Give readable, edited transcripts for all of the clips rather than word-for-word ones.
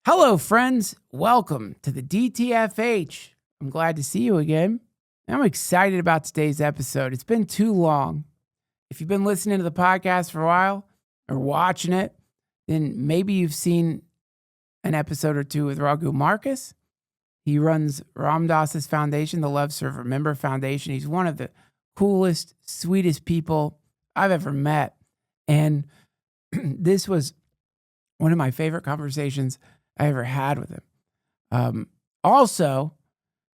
Hello, friends. Welcome to the DTFH. I'm glad to see you again. I'm excited about today's episode. It's been too long. If you've been listening to the podcast for a while or watching it, then maybe you've seen an episode or two with Raghu Markus. He runs Ram Dass's foundation, the Love Serve Remember Foundation. He's one of the coolest, sweetest people I've ever met. And this was one of my favorite conversations I ever had with him. Also,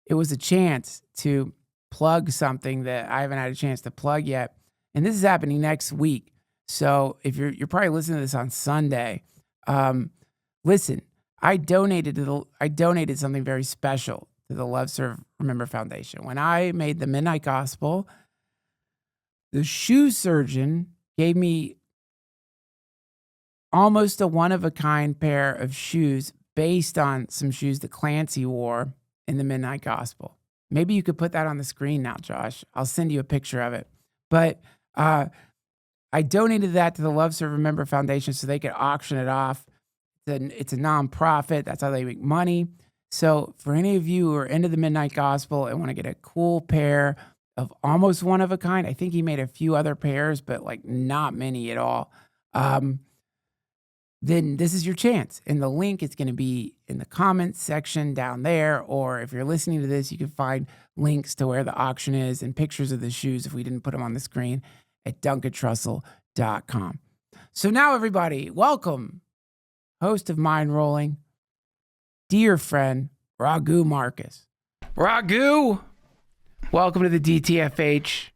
it was a chance to plug something that I haven't had a chance to plug yet. And this is happening next week. So if you're probably listening to this on Sunday, listen, I donated something very special to the Love Serve Remember Foundation. When I made the Midnight Gospel, the shoe surgeon gave me almost a one-of-a-kind pair of shoes based on some shoes that Clancy wore in the Midnight Gospel. Maybe you could put that on the screen now, Josh. I'll send you a picture of it. But I donated that to the Love Serve Remember Foundation so they could auction it off. It's a nonprofit. That's how they make money. So for any of you who are into the Midnight Gospel and want to get a cool pair of almost one-of-a-kind, I think he made a few other pairs, but like not many at all. Then this is your chance. And the link is going to be in the comments section down there. Or if you're listening to this, you can find links to where the auction is and pictures of the shoes if we didn't put them on the screen at duncantrussell.com. So now, everybody, welcome, host of Mind Rolling, dear friend, Raghu Markus. Raghu, welcome to the DTFH.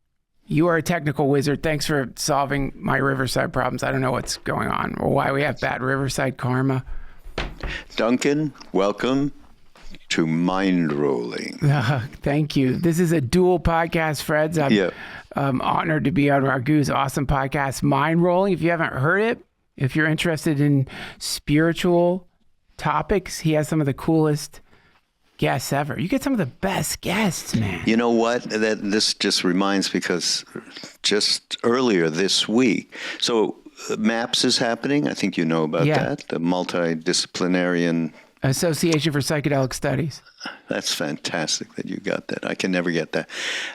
You are a technical wizard. Thanks for solving my Riverside problems. I don't know what's going on or why we have bad Riverside karma. Duncan, welcome to Mind Rolling. Thank you. This is a dual podcast, Freds. I'm honored to be on Raghu's awesome podcast, Mind Rolling. If you haven't heard it, if you're interested in spiritual topics, he has some of the coolest guests ever. You get some of the best guests, man. You know what? This just reminds, because just earlier this week, so MAPS is happening. I think you know about that. The Multidisciplinarian Association for Psychedelic Studies. That's fantastic that you got that. I can never get that.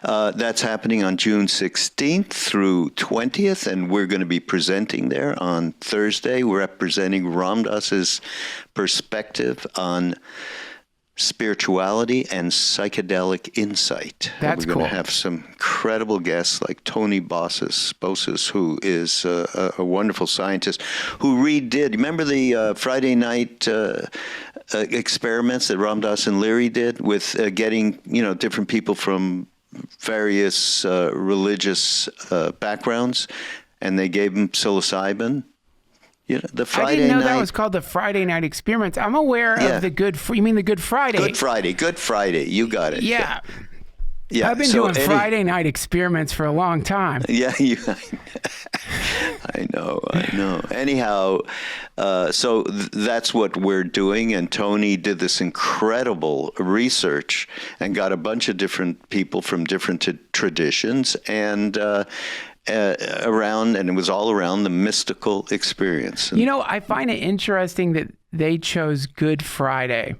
That's happening on June 16th through 20th, and we're going to be presenting there on Thursday. We're representing Ram Dass's perspective on spirituality and psychedelic insight. That's We're going cool. to have some incredible guests like Tony Bossis, who is a wonderful scientist who redid. Remember the Friday night experiments that Ram Dass and Leary did with getting different people from various religious backgrounds, and they gave them psilocybin. The Friday I didn't know night. that was called the Friday night experiments. I'm aware of the you mean the Good Friday? Good Friday. You got it. Yeah. Yeah. I've been doing Friday night experiments for a long time. Yeah, I know. Anyhow, so that's what we're doing, and Tony did this incredible research and got a bunch of different people from different traditions and it was all around the mystical experience. And, I find it interesting that they chose Good Friday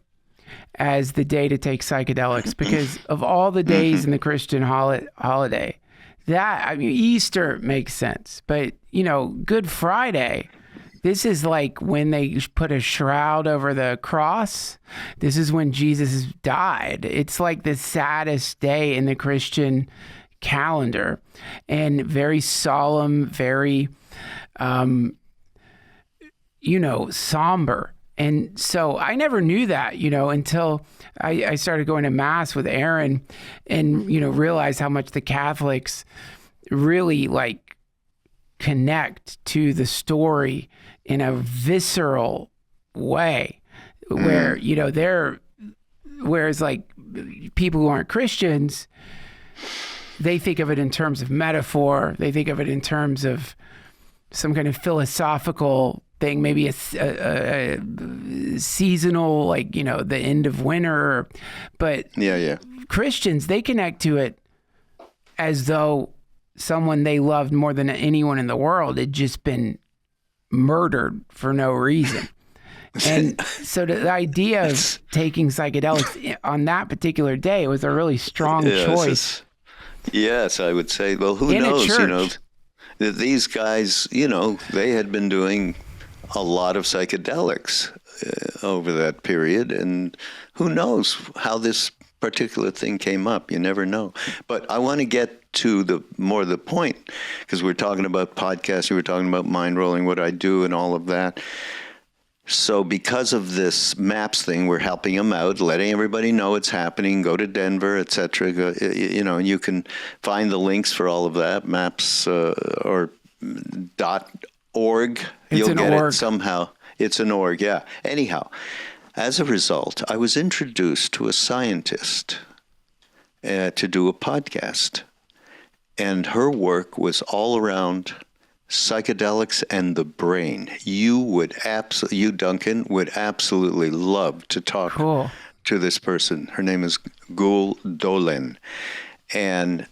as the day to take psychedelics because of all the days in the Christian holiday. Easter makes sense, but Good Friday, this is like when they put a shroud over the cross. This is when Jesus died. It's like the saddest day in the Christian calendar, and very solemn, very somber. And so I never knew that, until I started going to Mass with Aaron and, realized how much the Catholics really connect to the story in a visceral way where, whereas people who aren't Christians, they think of it in terms of metaphor. They think of it in terms of some kind of philosophical thing, maybe a seasonal, the end of winter. But Christians, they connect to it as though someone they loved more than anyone in the world had just been murdered for no reason. And so the idea of taking psychedelics on that particular day was a really strong choice. Yes, I would say. Well, who In a knows? church. These guys, they had been doing a lot of psychedelics over that period, and who knows how this particular thing came up. You never know. But I want to get to the point, because we're talking about podcasts, we were talking about mind rolling, what I do and all of that. So because of this MAPS thing, we're helping them out, letting everybody know it's happening. Go to Denver, etc. And you can find the links for all of that, MAPS or .org. You'll get it somehow. It's an org, yeah. Anyhow, as a result, I was introduced to a scientist to do a podcast. And her work was all around psychedelics and the brain. You, Duncan, would absolutely love to talk to this person. Her name is Gul Dolen. And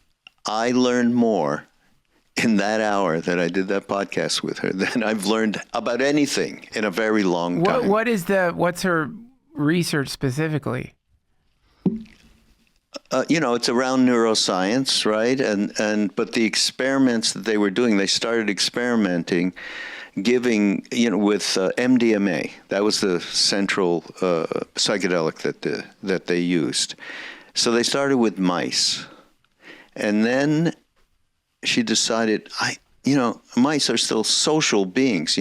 I learned more in that hour that I did that podcast with her than I've learned about anything in a very long time. What's her research specifically? It's around neuroscience, right? But the experiments that they were doing, they started experimenting, giving, with MDMA. That was the central psychedelic that they used. So they started with mice, and then she decided, mice are still social beings,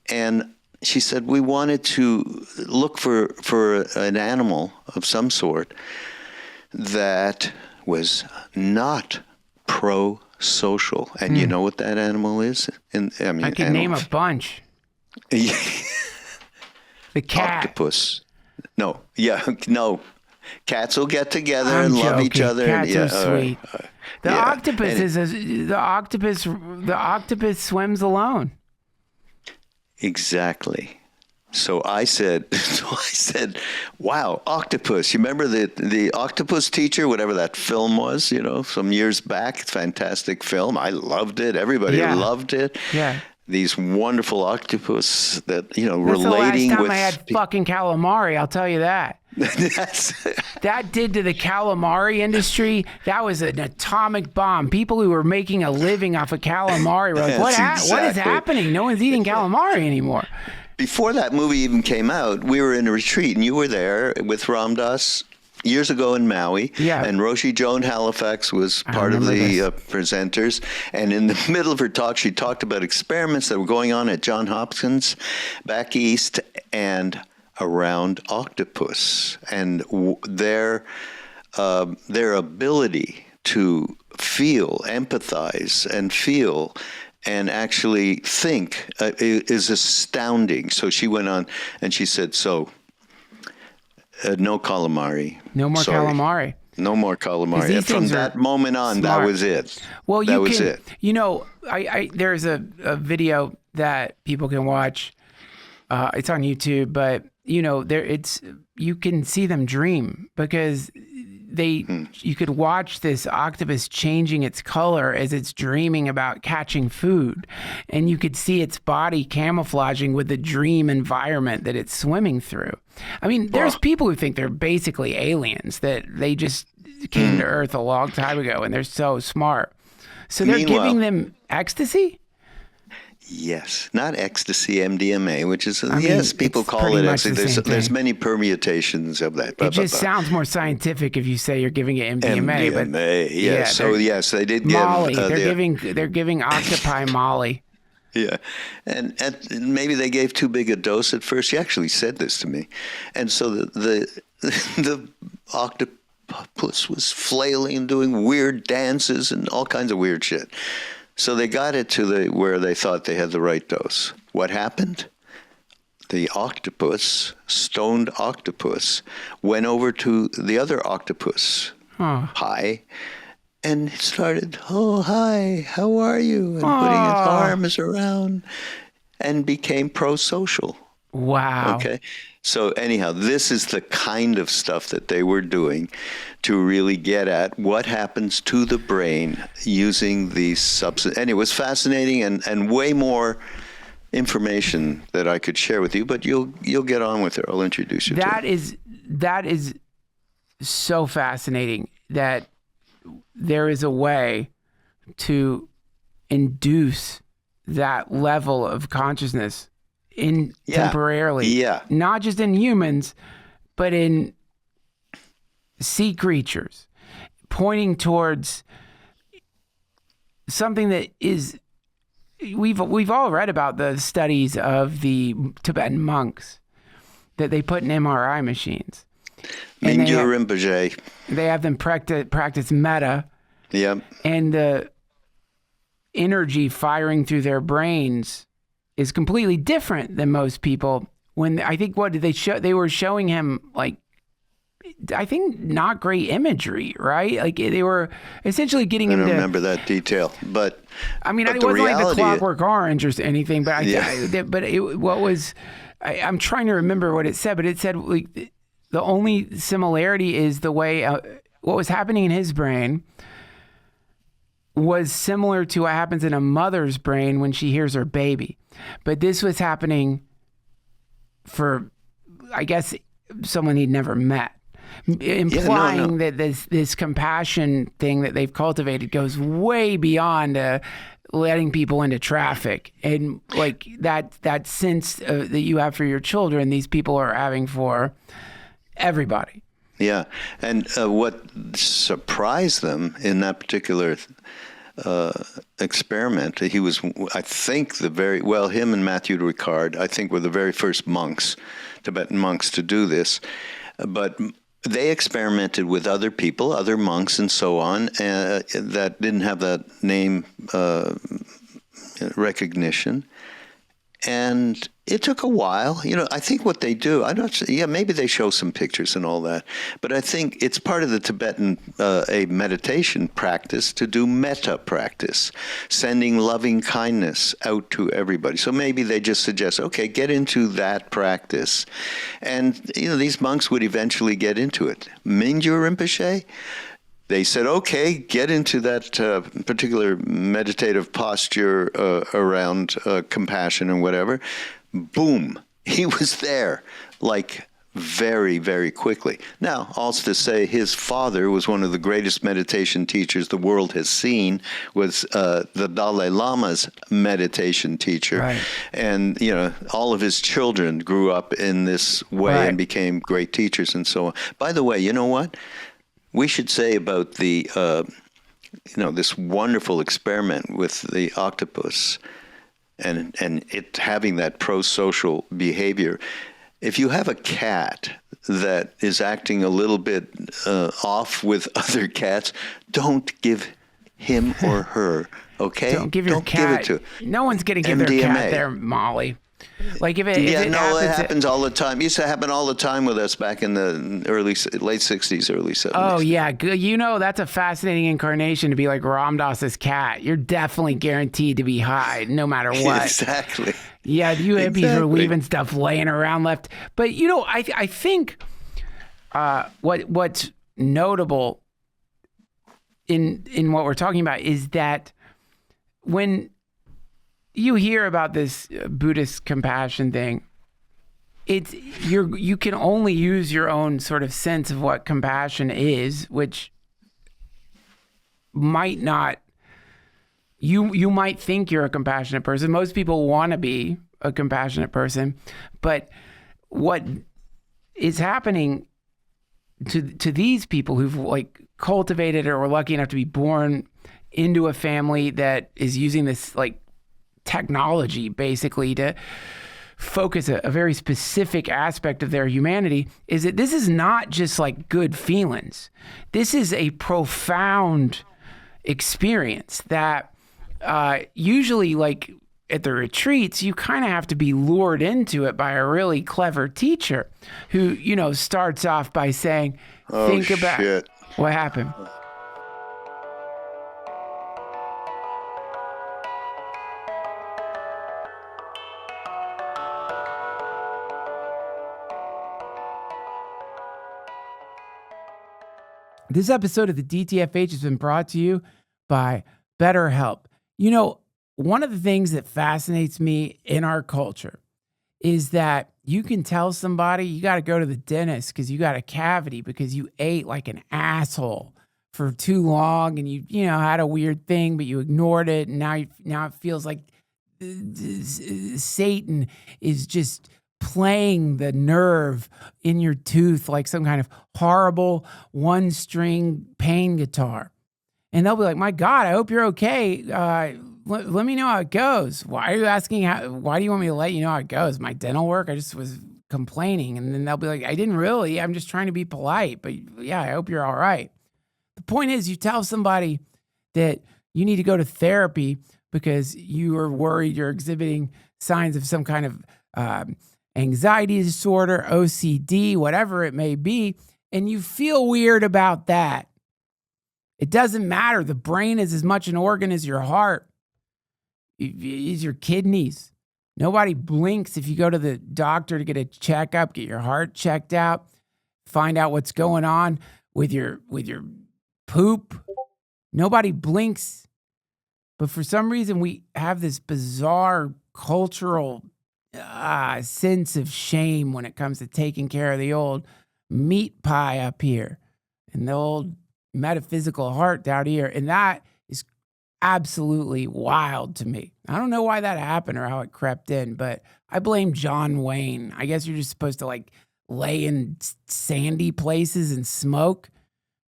and she said we wanted to look for an animal of some sort that was not pro-social. And you know what that animal is? I can name a bunch. The cat. Octopus. No. Cats will get together and love each other. Cats are sweet. The octopus swims alone. Exactly. So I said, wow, octopus. You remember the Octopus Teacher, whatever that film was, some years back? Fantastic film. I loved it. Everybody loved it. Yeah. These wonderful octopus that, That's relating the last time with... I had fucking calamari, I'll tell you that. That did to the calamari industry. That was an atomic bomb. People who were making a living off of calamari were like, what is happening? No one's eating calamari anymore. Before that movie even came out, we were in a retreat, and you were there with Ramdas years ago in Maui. Yeah. And Roshi Joan Halifax was part of the presenters. And in the middle of her talk, she talked about experiments that were going on at Johns Hopkins back east and around octopus, and their ability to feel, empathize, and feel, and actually think is astounding. So she went on and she said, no calamari. No more calamari. No more calamari. And from that moment on, that was it. Well, there's a video that people can watch. It's on YouTube, but you can see them dream, because you could watch this octopus changing its color as it's dreaming about catching food, and you could see its body camouflaging with the dream environment that it's swimming through. I mean, there's people who think they're basically aliens, that they just came to Earth a long time ago and they're so smart. So they're giving them ecstasy? Yes, not ecstasy, MDMA, which is, people call it ecstasy. There's many permutations of that. It just sounds more scientific if you say you're giving it MDMA. MDMA, yes. So, yes, they did Molly. give... They're giving octopi Molly. Yeah, and maybe they gave too big a dose at first. She actually said this to me. And so the octopus was flailing and doing weird dances and all kinds of weird shit. So they got it to where they thought they had the right dose. What happened? The stoned octopus, went over to the other octopus, hi, and started, oh, hi, how are you? And putting his arms around, and became pro-social. Wow. Okay. So anyhow, this is the kind of stuff that they were doing to really get at what happens to the brain using these substances. And it was fascinating and way more information that I could share with you, but you'll get on with her. I'll introduce you to her. That is so fascinating that there is a way to induce that level of consciousness temporarily. Yeah. Not just in humans, but in sea creatures, pointing towards something that is, we've all read about the studies of the Tibetan monks that they put in MRI machines. Mingyur Rinpoche. They have them practice metta. Yep. And the energy firing through their brains is completely different than most people. When I think, what did they show? They were showing him, like, I think not great imagery, right? Like they were essentially getting him to. I don't remember that detail, but I mean, but it wasn't like the reality, Clockwork Orange or anything, but I'm trying to remember what it said, but it said, like, the only similarity is the way what was happening in his brain was similar to what happens in a mother's brain when she hears her baby. But this was happening for, I guess, someone he'd never met, implying that this compassion thing that they've cultivated goes way beyond letting people into traffic. And like that sense that you have for your children, these people are having for everybody. Yeah. And what surprised them in that particular experiment, he was, I think, him and Matthew Ricard, I think, were the very first monks, Tibetan monks, to do this. But they experimented with other people, other monks and so on, that didn't have that name recognition. And it took a while. I think what they do, maybe they show some pictures and all that, but I think it's part of the Tibetan a meditation practice to do metta practice, sending loving kindness out to everybody. So maybe they just suggest, okay, get into that practice. And, these monks would eventually get into it. Mingyur Rinpoche, they said, okay, get into that particular meditative posture around compassion and whatever. Boom, he was there, like, very, very quickly. Now, also to say, his father was one of the greatest meditation teachers the world has seen, was the Dalai Lama's meditation teacher. Right. And, all of his children grew up in this way and became great teachers and so on. By the way, you know what? We should say about the, this wonderful experiment with the octopus and it having that pro-social behavior. If you have a cat that is acting a little bit off with other cats, don't give him or her, okay? Don't give your cat. Give it to no one's going to give MDMA. their cat there, Molly. Like if it happens all the time. It used to happen all the time with us back in the late 60s, early 70s. Oh yeah, good. That's a fascinating incarnation to be like Ram Dass's cat. You're definitely guaranteed to be high, no matter what. Exactly. Yeah, you hippies are leaving stuff laying around left. But I think what's notable in what we're talking about is that when you hear about this Buddhist compassion thing, you can only use your own sort of sense of what compassion is, which might not. You might think you're a compassionate person. Most people want to be a compassionate person, but what is happening to these people who've like cultivated or were lucky enough to be born into a family that is using this like technology basically to focus a very specific aspect of their humanity, is that this is not just like good feelings. This is a profound experience that usually, like at the retreats, you kind of have to be lured into it by a really clever teacher who, starts off by saying, think about shit. What happened. This episode of the DTFH has been brought to you by BetterHelp. one of the things that fascinates me in our culture is that you can tell somebody you got to go to the dentist because you got a cavity because you ate like an asshole for too long and you had a weird thing, but you ignored it. And now it feels like Satan is just playing the nerve in your tooth like some kind of horrible one-string pain guitar. And they'll be like, my God, I hope you're okay. Let me know how it goes. Why are you asking? Why do you want me to let you know how it goes? My dental work? I just was complaining. And then they'll be like, I didn't really. I'm just trying to be polite. But yeah, I hope you're all right. The point is, you tell somebody that you need to go to therapy because you are worried you're exhibiting signs of some kind of anxiety disorder, OCD, whatever it may be, and you feel weird about that. It doesn't matter. The brain is as much an organ as your heart, is your kidneys. Nobody blinks if you go to the doctor to get a checkup, get your heart checked out, find out what's going on with your poop. Nobody blinks. But for some reason, we have this bizarre cultural sense of shame when it comes to taking care of the old meat pie up here and the old metaphysical heart down here. And that is absolutely wild to me. I don't know why that happened or how it crept in, but I blame John Wayne. I guess you're just supposed to like lay in sandy places and smoke,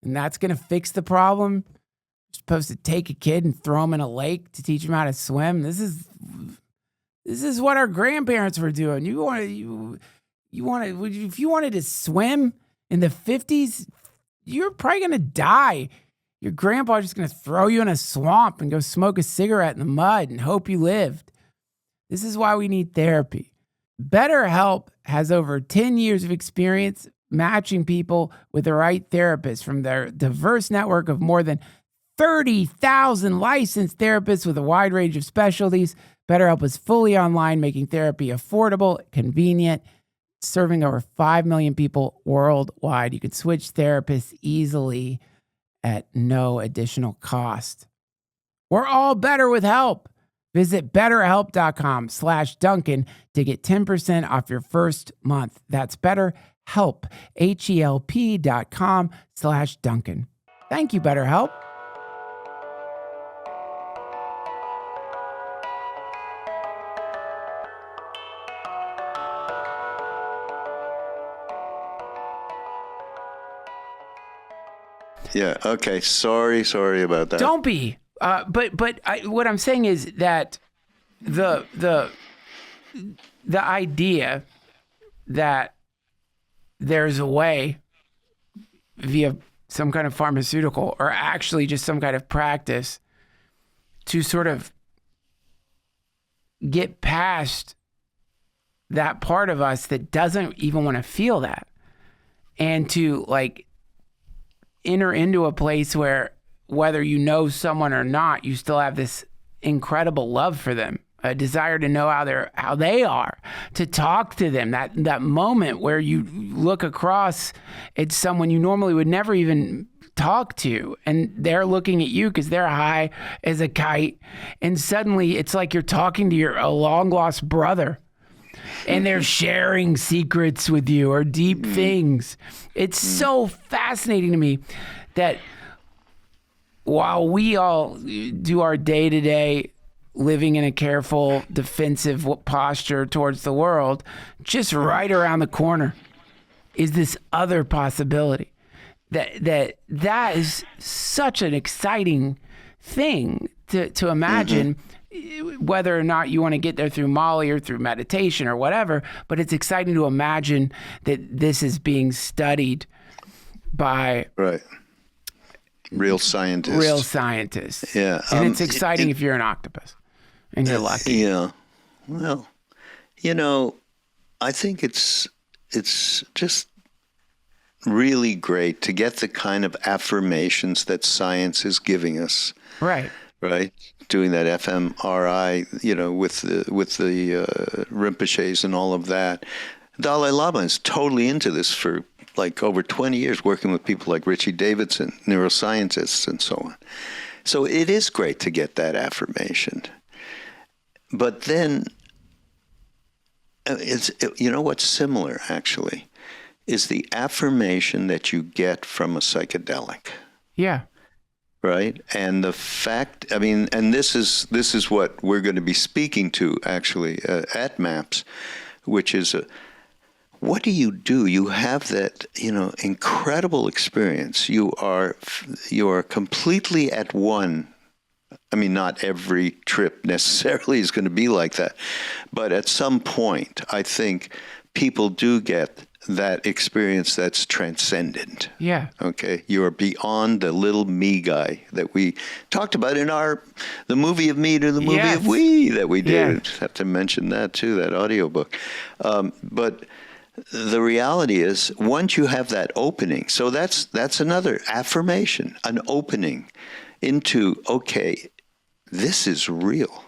and that's going to fix the problem. You're supposed to take a kid and throw him in a lake to teach him how to swim. This is what our grandparents were doing. If you wanted to swim in the 50s, you're probably going to die. Your grandpa's just going to throw you in a swamp and go smoke a cigarette in the mud and hope you lived. This is why we need therapy. BetterHelp has over 10 years of experience matching people with the right therapist from their diverse network of more than 30,000 licensed therapists with a wide range of specialties. BetterHelp is fully online, making therapy affordable, convenient, serving over 5 million people worldwide. You can switch therapists easily at no additional cost. We're all better with help. Visit betterhelp.com/Duncan to get 10% off your first month. That's BetterHelp, HELP.com/Duncan. Thank you, BetterHelp. Yeah. Okay. Sorry about that. Don't be. What I'm saying is that the idea that there's a way via some kind of pharmaceutical or actually just some kind of practice to sort of get past that part of us that doesn't even want to feel that, and to like enter into a place where whether you know someone or not, you still have this incredible love for them, a desire to know how they are, to talk to them. That moment where you look across at someone you normally would never even talk to, and they're looking at you because they're high as a kite, and suddenly it's like you're talking to a long lost brother. And they're sharing secrets with you or deep things. It's so fascinating to me that while we all do our day-to-day living in a careful, defensive posture towards the world, just right around the corner is this other possibility. That is such an exciting thing to imagine. Whether or not you want to get there through Molly or through meditation or whatever, but it's exciting to imagine that this is being studied by real scientists. Yeah. And it's exciting if you're an octopus and you're lucky. Yeah. Well, I think it's just really great to get the kind of affirmations that science is giving us. Right. Doing that fMRI, with the Rinpoches and all of that. Dalai Lama is totally into this for like over 20 years, working with people like Richie Davidson, neuroscientists, and so on. So it is great to get that affirmation. but then you know what's similar actually is the affirmation that you get from a psychedelic. Yeah. Right. And the fact, I mean, and this is what we're going to be speaking to actually at MAPS, which is what do? You have that, incredible experience. You are completely at one. I mean, not every trip necessarily is going to be like that, but at some point, I think people do get that experience that's transcendent. Yeah. Okay. You are beyond the little me guy that we talked about in the movie of me to the movie of we that we did. Yeah. Have to mention that too, that audiobook. But the reality is once you have that opening, so that's another affirmation, an opening into, okay, this is real.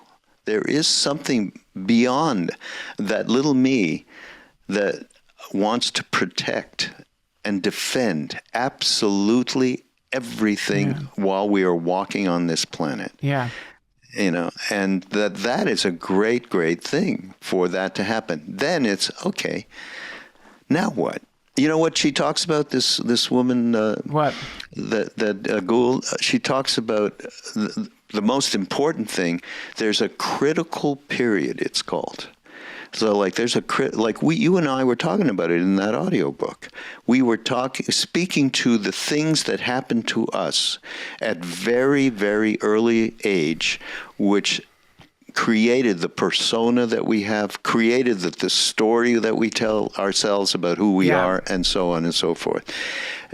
There is something beyond that little me that wants to protect and defend absolutely everything while we are walking on this planet. Yeah. And that is a great, great thing for that to happen. Then it's, okay, now what? You know what she talks about, this woman? What? That Gould, she talks about the most important thing. There's a critical period, it's called. So like there's you and I were talking about it in that audiobook. We were speaking to the things that happened to us at very, very early age, which created the persona that we have, created the story that we tell ourselves about who we are, and so on and so forth.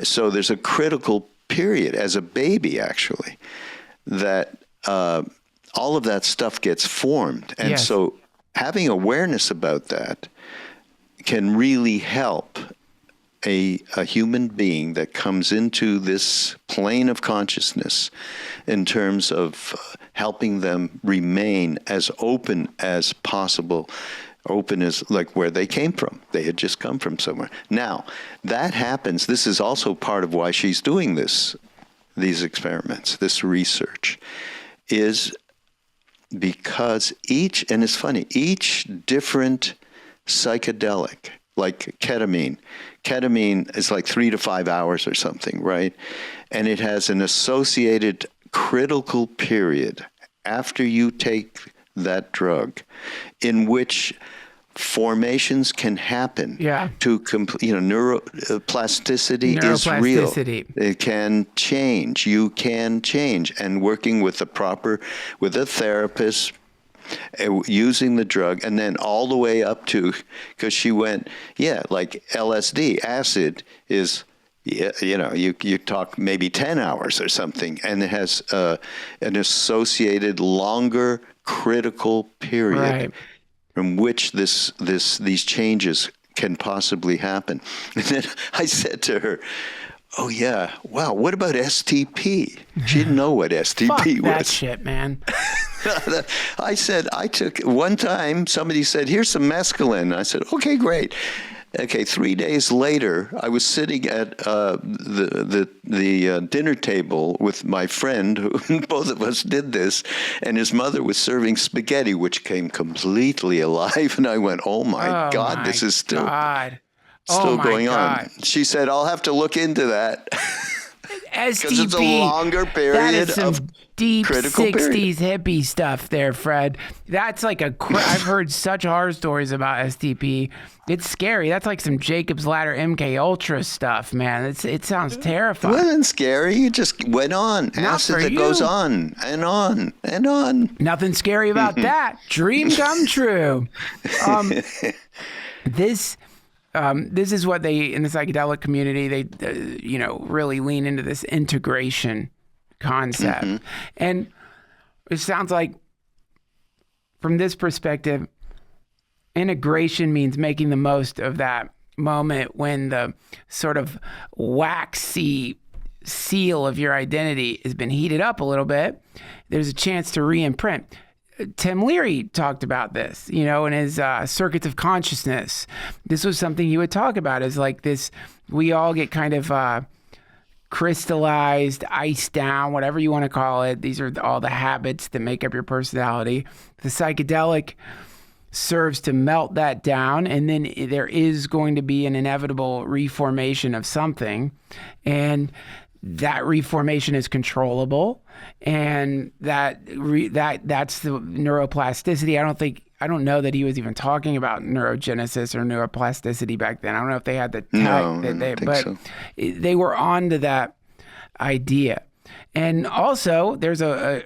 So there's a critical period as a baby, actually, that all of that stuff gets formed. And so having awareness about that can really help a human being that comes into this plane of consciousness in terms of helping them remain as open as possible, open as like where they came from. They had just come from somewhere. Now, that happens. This is also part of why she's doing these experiments, this research, is because each different psychedelic, like ketamine is like 3 to 5 hours or something, right? And it has an associated critical period after you take that drug in which formations can happen to neuroplasticity is real. It can change. You can change. And working with with a therapist, using the drug, and then all the way up to, because she went, like LSD, acid is, you talk maybe 10 hours or something, and it has an associated longer critical period from which these changes can possibly happen. And then I said to her, oh yeah, wow, what about STP? She didn't know what STP Fuck was. That shit, man. I said, I took, one time somebody said, here's some mescaline. I said, okay, great. Okay, 3 days later, I was sitting at the dinner table with my friend, who both of us did this, and his mother was serving spaghetti, which came completely alive. And I went, oh my God, this is still going on. She said, I'll have to look into that. STP, because it's a longer period that is some of deep 60s period. hippie stuff there, Fred. That's like I've heard such horror stories about STP. It's scary. That's like some Jacob's Ladder MK Ultra stuff, man. It sounds terrifying. It wasn't scary. It just went on. Acid that goes on and on and on. Nothing scary about that. Dream come true. This is what they, in the psychedelic community, they, really lean into this integration concept. Mm-hmm. And it sounds like, from this perspective, integration means making the most of that moment when the sort of waxy seal of your identity has been heated up a little bit. There's a chance to re-imprint. Tim Leary talked about this, in his circuits of consciousness. This was something he would talk about, is like this, we all get kind of crystallized, iced down, whatever you want to call it. These are all the habits that make up your personality. The psychedelic serves to melt that down, and then there is going to be an inevitable reformation of something, and that reformation is controllable, and that's the neuroplasticity. I don't know that he was even talking about neurogenesis or neuroplasticity back then. I don't know if they had the tech, no, but so. They were on to that idea. And also, there's a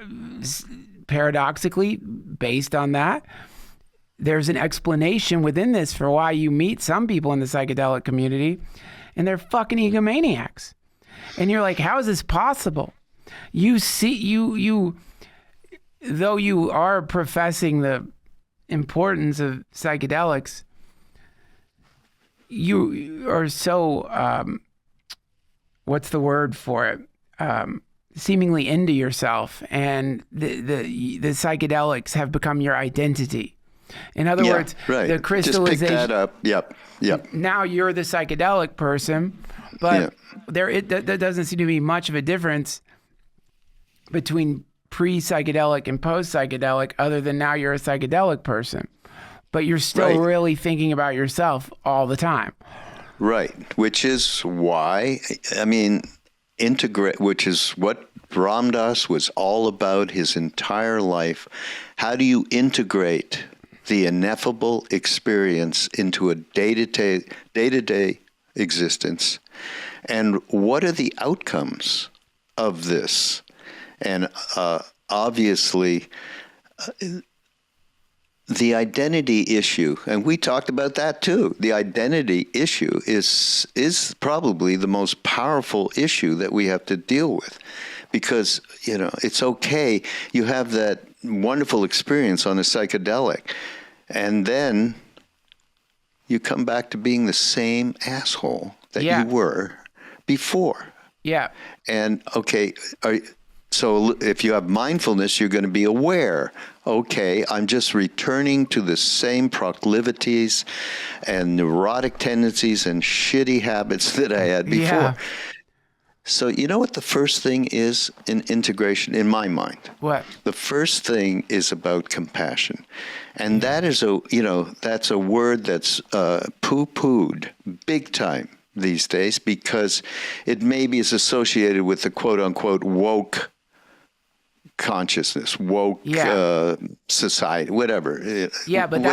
paradoxically based on that, there's an explanation within this for why you meet some people in the psychedelic community and they're fucking egomaniacs. And you're like, how is this possible? You see, you though you are professing the importance of psychedelics, you are so, what's the word for it? Seemingly into yourself, and the psychedelics have become your identity. In other words, right. The crystallization. Just pick that up. Yep. Now you're the psychedelic person, but there doesn't seem to be much of a difference between pre-psychedelic and post-psychedelic, other than now you're a psychedelic person, but you're still really thinking about yourself all the time. Right, which is why, which is what Ram Dass was all about his entire life. How do you integrate the ineffable experience into a day-to-day existence? And what are the outcomes of this? And obviously, the identity issue, and we talked about that too. The identity issue is probably the most powerful issue that we have to deal with, because it's okay. You have that wonderful experience on a psychedelic, and then you come back to being the same asshole that you were before. Yeah. And okay, so if you have mindfulness, you're going to be aware. Okay, I'm just returning to the same proclivities and neurotic tendencies and shitty habits that I had before. Yeah. So you know what the first thing is in integration, in my mind? What? The first thing is about compassion. And that is that's a word that's poo-pooed big time these days, because it maybe is associated with the quote-unquote woke consciousness, woke society, whatever. Yeah, but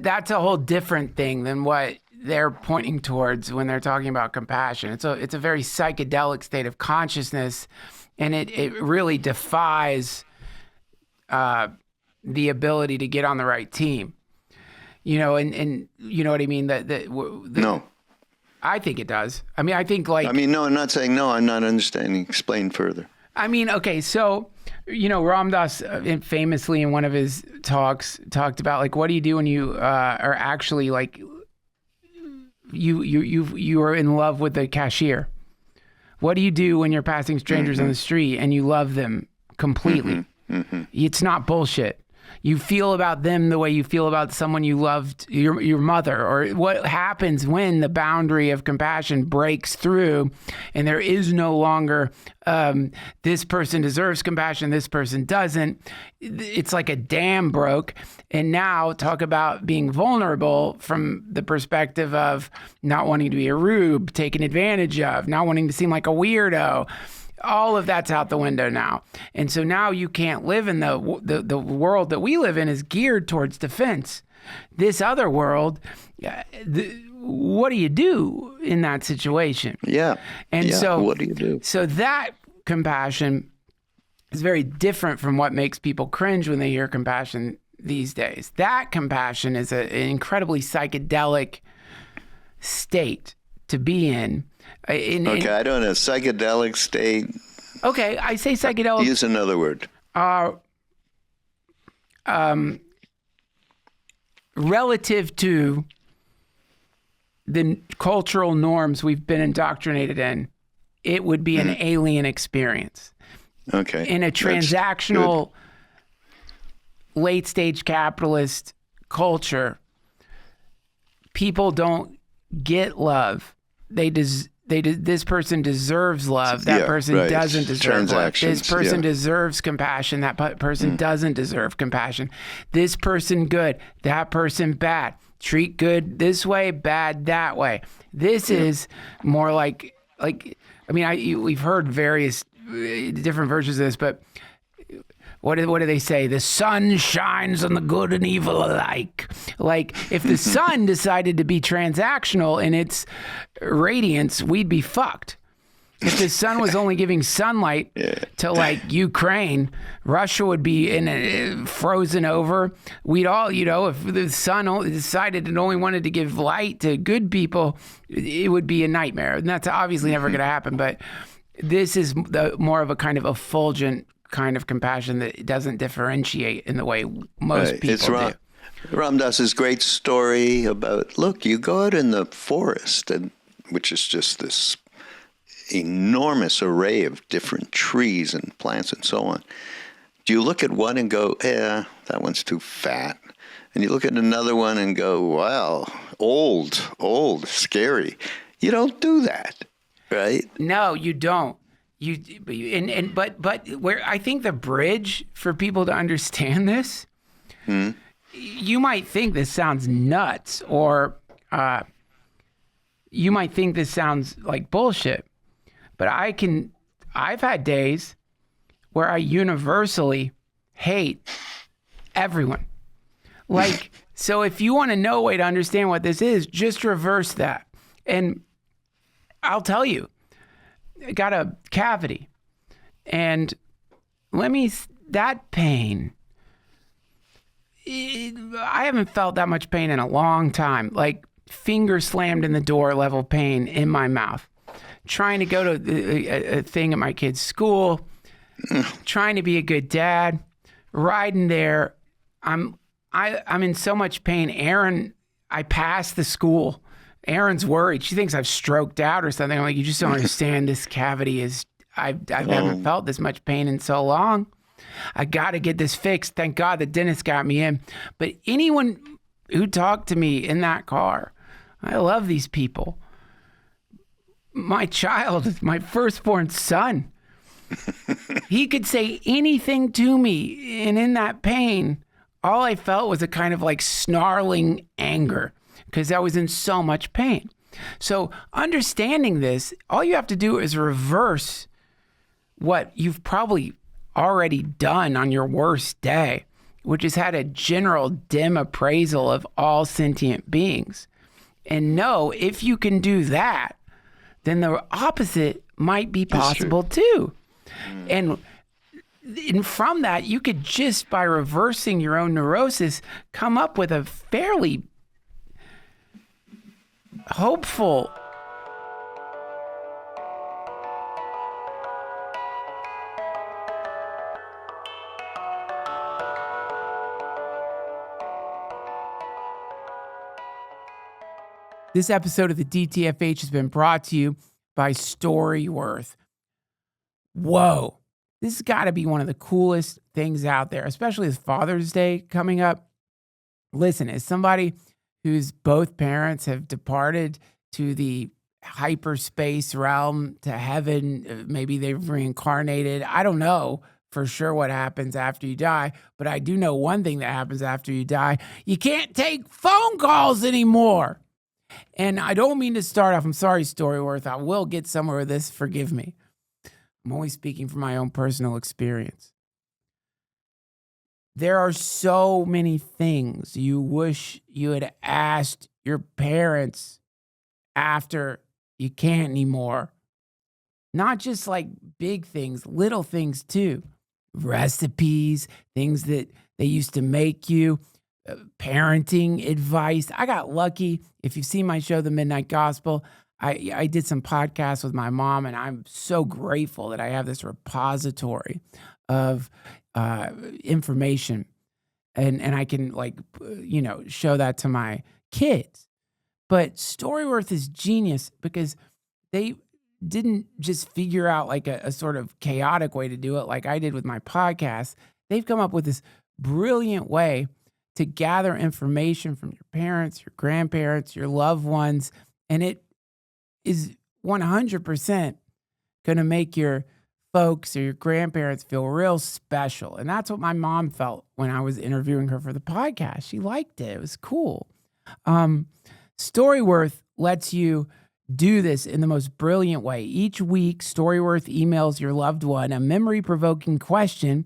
that's a whole different thing than what they're pointing towards when they're talking about compassion. It's a very psychedelic state of consciousness, and it really defies the ability to get on the right team. And you know what I mean? No. I think it does. I think no, I'm not saying no. I'm not understanding. Explain further. Okay, so, Ram Dass famously in one of his talks talked about, what do you do when you are actually, you are in love with the cashier? What do you do when you're passing strangers on the street and you love them completely? It's not bullshit. You feel about them the way you feel about someone you loved, your mother. Or what happens when the boundary of compassion breaks through and there is no longer this person deserves compassion, this person doesn't. It's like a dam broke. And now talk about being vulnerable from the perspective of not wanting to be a rube, taken advantage of, not wanting to seem like a weirdo. All of that's out the window now. And so now you can't live in the world that we live in is geared towards defense. This other world, what do you do in that situation? Yeah. And so what do you do? So that compassion is very different from what makes people cringe when they hear compassion these days. That compassion is an incredibly psychedelic state to be in. I don't know. Psychedelic state. Okay, I say psychedelic. Use another word. Relative to the cultural norms we've been indoctrinated in, it would be an alien experience. Okay. In a transactional, late-stage capitalist culture, people don't get love. this person deserves love. That person right. doesn't deserve love. This person yeah. deserves compassion. That person doesn't deserve compassion. This person good. That person bad. Treat good this way, bad that way. This is more like I mean, we've heard various different versions of this, but what do they say? The sun shines on the good and evil alike. Like, if the sun decided to be transactional in its radiance, we'd be fucked. If the sun was only giving sunlight to like Ukraine, Russia would be frozen over. We'd all, if the sun decided it only wanted to give light to good people, it would be a nightmare. And that's obviously never going to happen. But this is more of a kind of effulgent kind of compassion that doesn't differentiate in the way most people do. Ram Dass's great story about, look, you go out in the forest, which is just this enormous array of different trees and plants and so on. Do you look at one and go, that one's too fat? And you look at another one and go, wow, old, scary. You don't do that, right? No, you don't. But where I think the bridge for people to understand this, you might think this sounds nuts, or you might think this sounds like bullshit. But I've had days where I universally hate everyone. Like, so if you want to know a way to understand what this is, just reverse that. And I'll tell you, I got a cavity, and that pain, I haven't felt that much pain in a long time, like finger slammed in the door level pain in my mouth, trying to go to a thing at my kid's school, trying to be a good dad, riding there. I'm in so much pain. I passed the school. Erin's worried. She thinks I've stroked out or something. I'm like, you just don't understand. This cavity is, I haven't felt this much pain in so long. I got to get this fixed. Thank God the dentist got me in. But anyone who talked to me in that car, I love these people. My child, my firstborn son, he could say anything to me. And in that pain, all I felt was a kind of like snarling anger, because I was in so much pain. So understanding this, all you have to do is reverse what you've probably already done on your worst day, which is had a general dim appraisal of all sentient beings. And know if you can do that, then the opposite might be possible too. And from that, you could just by reversing your own neurosis, come up with a fairly hopeful. This episode of the DTFH has been brought to you by Storyworth. Whoa, this has got to be one of the coolest things out there, especially with Father's Day coming up. Listen, as somebody whose both parents have departed to the hyperspace realm, to heaven, maybe they've reincarnated. I don't know for sure what happens after you die, but I do know one thing that happens after you die. You can't take phone calls anymore. And I don't mean to start off, I'm sorry, Storyworth, I will get somewhere with this, forgive me. I'm only speaking from my own personal experience. There are so many things you wish you had asked your parents after you can't anymore. Not just like big things, little things too. Recipes, things that they used to make you, parenting advice. I got lucky. If you've seen my show, The Midnight Gospel, I did some podcasts with my mom, and I'm so grateful that I have this repository of information, and I can show that to my kids. But Storyworth is genius because they didn't just figure out like a sort of chaotic way to do it like I did with my podcast. They've come up with this brilliant way to gather information from your parents, your grandparents, your loved ones, and it is 100% going to make your folks or your grandparents feel real special. And that's what my mom felt when I was interviewing her for the podcast. She liked it. It was cool. Storyworth lets you do this in the most brilliant way. Each week, Storyworth emails your loved one a memory-provoking question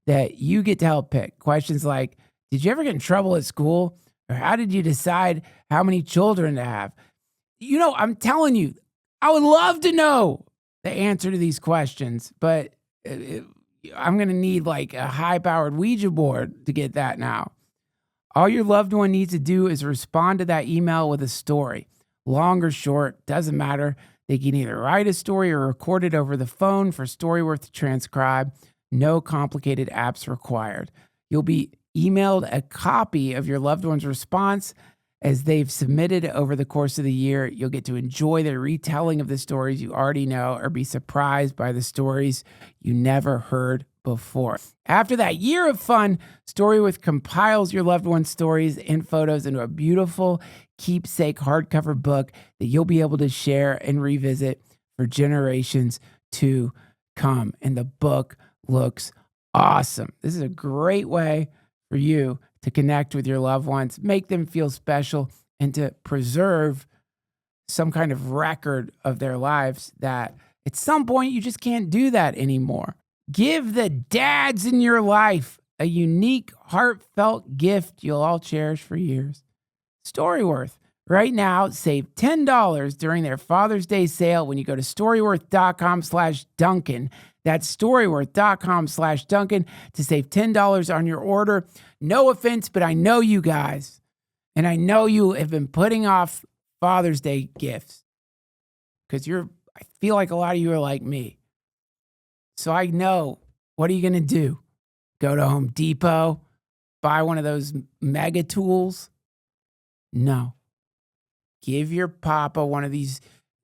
that you get to help pick. Questions like, did you ever get in trouble at school? Or how did you decide how many children to have? You know, I'm telling you, I would love to know the answer to these questions, but I'm going to need like a high-powered Ouija board to get that now. All your loved one needs to do is respond to that email with a story. Long or short, doesn't matter. They can either write a story or record it over the phone for Storyworth to transcribe. No complicated apps required. You'll be emailed a copy of your loved one's response as they've submitted over the course of the year. You'll get to enjoy their retelling of the stories you already know or be surprised by the stories you never heard before. After that year of fun, Storyworth compiles your loved one's stories and photos into a beautiful keepsake hardcover book that you'll be able to share and revisit for generations to come. And the book looks awesome. This is a great way for you to connect with your loved ones, make them feel special, and to preserve some kind of record of their lives that at some point you just can't do that anymore. Give the dads in your life a unique, heartfelt gift you'll all cherish for years. Storyworth. Right now, save $10 during their Father's Day sale when you go to storyworth.com/Duncan. That's storyworth.com/Duncan to save $10 on your order. No offense, but I know you guys, and I know you have been putting off Father's Day gifts because I feel like a lot of you are like me. So I know, what are you going to do? Go to Home Depot, buy one of those mega tools? No. Give your papa one of these,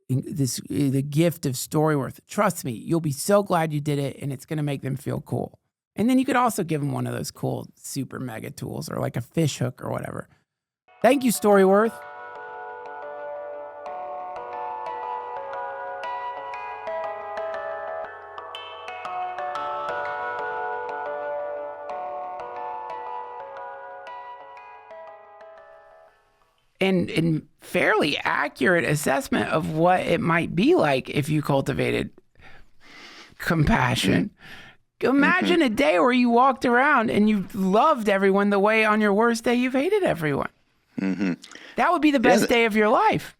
the gift of Storyworth. Trust me, you'll be so glad you did it, and it's going to make them feel cool. And then you could also give them one of those cool super mega tools or like a fish hook or whatever. Thank you, Storyworth. And fairly accurate assessment of what it might be like if you cultivated compassion. Imagine a day where you walked around and you loved everyone the way on your worst day you've hated everyone. That would be the best day of your life.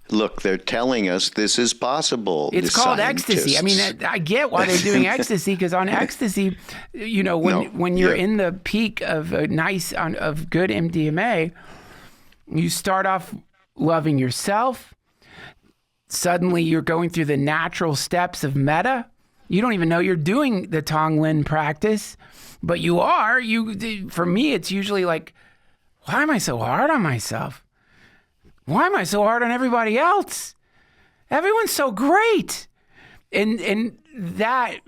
Look, they're telling us this is possible. It's called ecstasy. I mean, I get why they're doing ecstasy, because on ecstasy, you know, when you're in the peak of good MDMA, you start off loving yourself. Suddenly you're going through the natural steps of metta. You don't even know you're doing the Tonglen practice, but you are. For me, it's usually like, why am I so hard on myself? Why am I so hard on everybody else? Everyone's so great. And that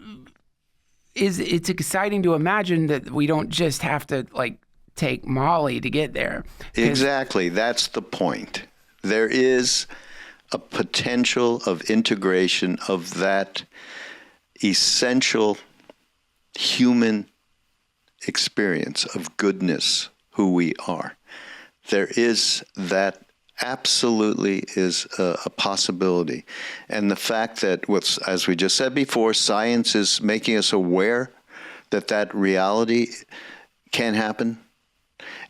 is, it's exciting to imagine that we don't just have to like take Molly to get there. Exactly. That's the point. There is a potential of integration of that essential human experience of goodness, who we are. There is that, absolutely is a possibility. And the fact that, as we just said before, science is making us aware that reality can happen.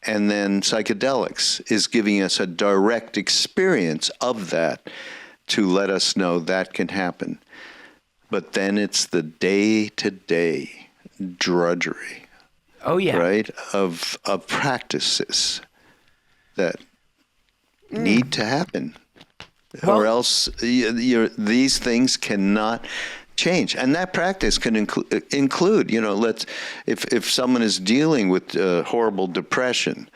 And then psychedelics is giving us a direct experience of that to let us know that can happen. But then it's the day-to-day drudgery. Oh, yeah. Right? Of practices that need to happen. Or else these things cannot change. And that practice can include, if someone is dealing with horrible depression,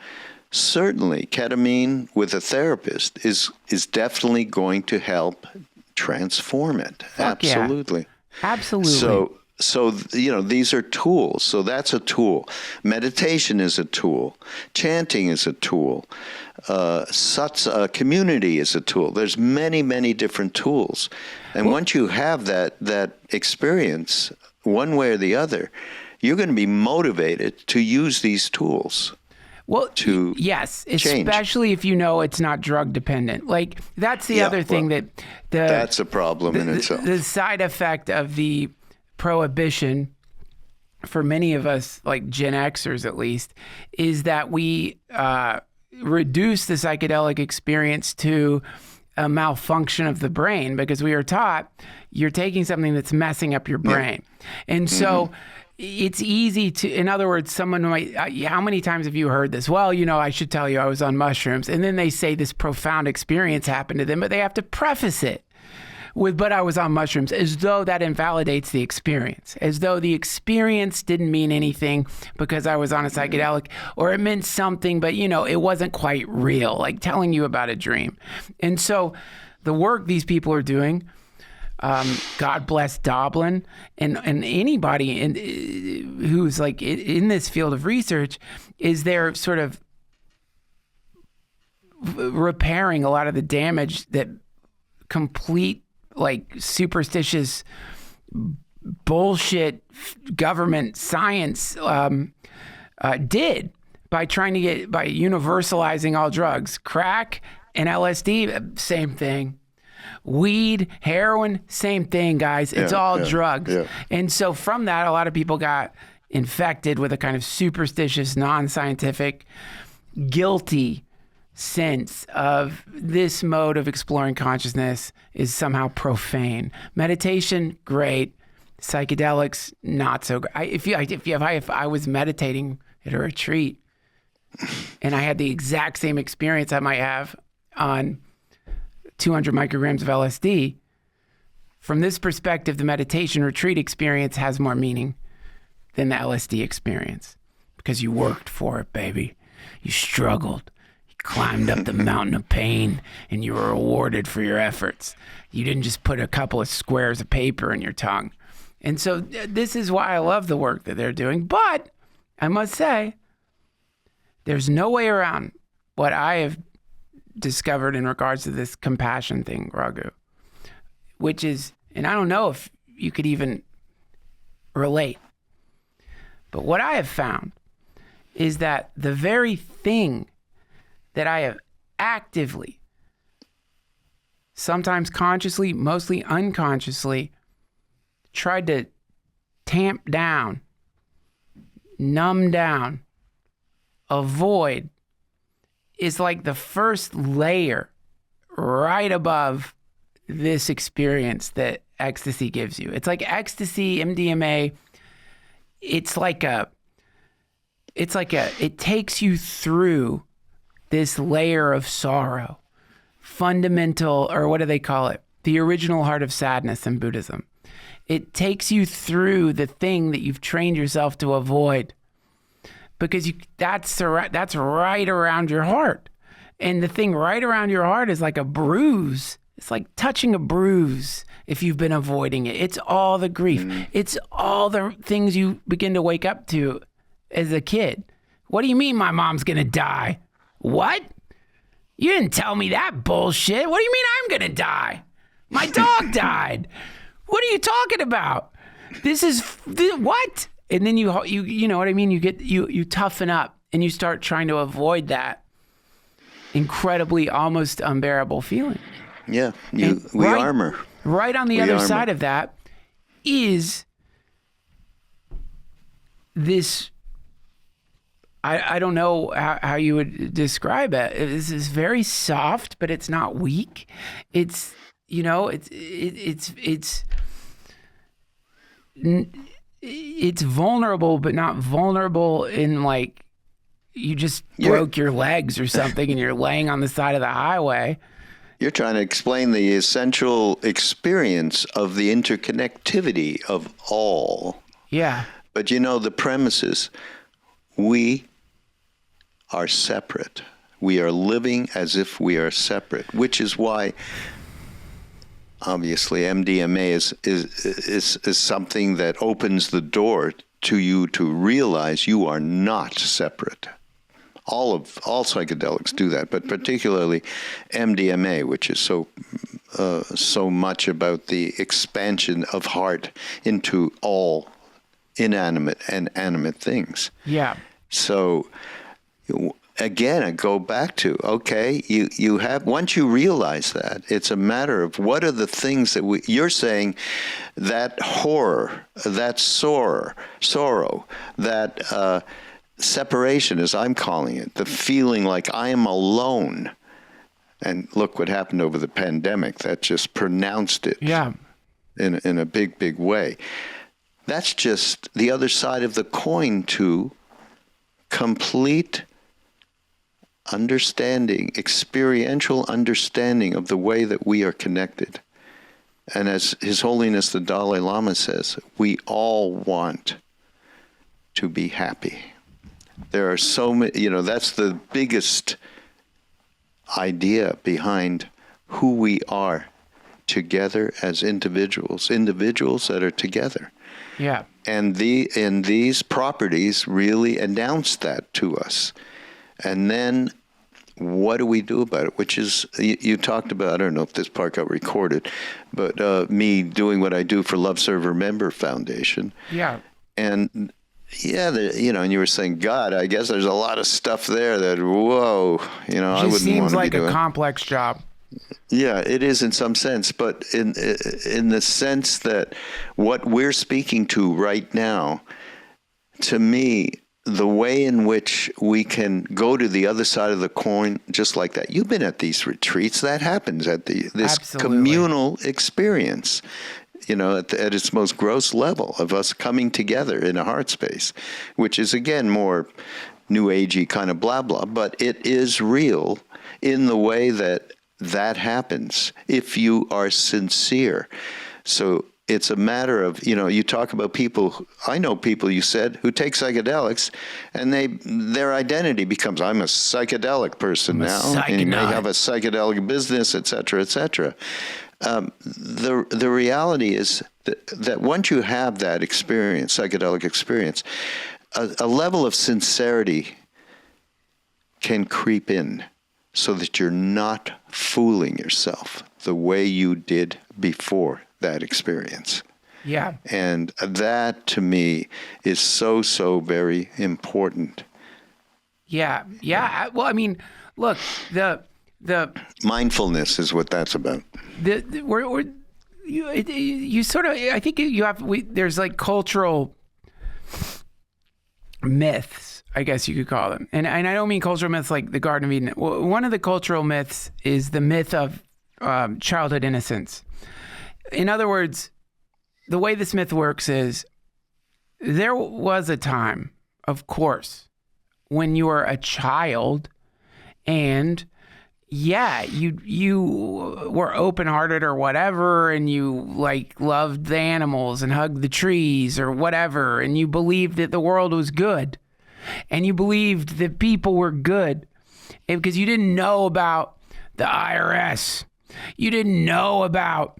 certainly ketamine with a therapist is definitely going to help transform it. Fuck absolutely. Yeah. Absolutely. So, these are tools. So that's a tool. Meditation is a tool. Chanting is a tool. Community is a tool. There's many, many different tools. And once you have that experience, one way or the other, you're going to be motivated to use these tools. Well, to yes, change. Especially if you know it's not drug dependent. Like, that's the other thing that's a problem in itself. The side effect of the prohibition for many of us, like Gen Xers at least, is that we reduce the psychedelic experience to a malfunction of the brain, because we are taught you're taking something that's messing up your brain. And so it's easy to, in other words, someone might, how many times have you heard this? Well, I should tell you I was on mushrooms. And then they say this profound experience happened to them, but they have to preface it with, but I was on mushrooms, as though that invalidates the experience, as though the experience didn't mean anything because I was on a psychedelic, or it meant something, but it wasn't quite real, like telling you about a dream. And so the work these people are doing, God bless Doblin and anybody who's like in this field of research, is they're sort of repairing a lot of the damage that complete, like, superstitious bullshit government science did by universalizing all drugs. Crack and LSD, same thing. Weed, heroin, same thing, guys. It's all drugs. Yeah. And so from that, a lot of people got infected with a kind of superstitious, non-scientific, guilty sense of this mode of exploring consciousness is somehow profane. Meditation, great. Psychedelics, not so great. If I was meditating at a retreat and I had the exact same experience I might have on 200 micrograms of LSD, from this perspective, the meditation retreat experience has more meaning than the LSD experience, because you worked for it, baby. You struggled. Climbed up the mountain of pain, and you were rewarded for your efforts. You didn't just put a couple of squares of paper in your tongue. And so this is why I love the work that they're doing. But I must say, there's no way around what I have discovered in regards to this compassion thing, Raghu, which is, and I don't know if you could even relate, but what I have found is that the very thing that I have actively, sometimes consciously, mostly unconsciously, tried to tamp down, numb down, avoid, is like the first layer right above this experience that ecstasy gives you. It's like ecstasy, MDMA, it takes you through this layer of sorrow, fundamental, or what do they call it? The original heart of sadness in Buddhism. It takes you through the thing that you've trained yourself to avoid, because that's right around your heart. And the thing right around your heart is like a bruise. It's like touching a bruise if you've been avoiding it. It's all the grief. It's all the things you begin to wake up to as a kid. What do you mean my mom's gonna die? What? You didn't tell me that bullshit. What do you mean I'm gonna die? My dog died. What are you talking about? What? And then you know what I mean? You toughen up and you start trying to avoid that incredibly, almost unbearable feeling. Yeah, armor. Right on the other side of that is this. I don't know how you would describe it. This is very soft, but it's not weak. It's vulnerable, but not vulnerable in like you just broke your legs or something and you're laying on the side of the highway. You're trying to explain the essential experience of the interconnectivity of all. Yeah. But the premise is we are separate. We are living as if we are separate, which is why obviously MDMA is something that opens the door to you to realize you are not separate. All psychedelics do that, but particularly MDMA, which is so much about the expansion of heart into all inanimate and animate things. Yeah. So again, I go back to, okay, you have, once you realize that, it's a matter of what are the things that you're saying, that horror, that sorrow, that separation, as I'm calling it, the feeling like I am alone. And look what happened over the pandemic. That just pronounced it in a big, big way. That's just the other side of the coin to complete understanding, experiential understanding of the way that we are connected. And as His Holiness the Dalai Lama says, we all want to be happy. There are so many, that's the biggest idea behind who we are together as individuals that are together. Yeah. And these properties really announce that to us. And then what do we do about it? Which is, you talked about, I don't know if this part got recorded, but me doing what I do for Love Serve Remember Foundation. Yeah. And and you were saying, God, I guess there's a lot of stuff there that, whoa, I wouldn't want to be doing. It seems like a complex job. Yeah, it is in some sense, but in the sense that what we're speaking to right now, to me, the way in which we can go to the other side of the coin, just like that. You've been at these retreats. That happens at this Absolutely. communal experience. At its most gross level of us coming together in a heart space, which is, again, more new agey kind of blah, blah, but it is real in the way that happens if you are sincere. So it's a matter of, you talk about people, I know people, you said, who take psychedelics and their identity becomes, I'm a psychedelic person now, and you may have a psychedelic business, et cetera, et cetera. The reality is that once you have that experience, psychedelic experience, a level of sincerity can creep in so that you're not fooling yourself the way you did before that experience. Yeah. And that, to me, is so, so very important. Yeah. Yeah. Well, I mean, look, the mindfulness is what that's about. You sort of, I think there's like cultural myths, I guess you could call them. And I don't mean cultural myths like the Garden of Eden. One of the cultural myths is the myth of childhood innocence. In other words, the way this myth works is there was a time, of course, when you were a child and you were open-hearted or whatever, and you loved the animals and hugged the trees or whatever, and you believed that the world was good, and you believed that people were good, and because you didn't know about the IRS, you didn't know about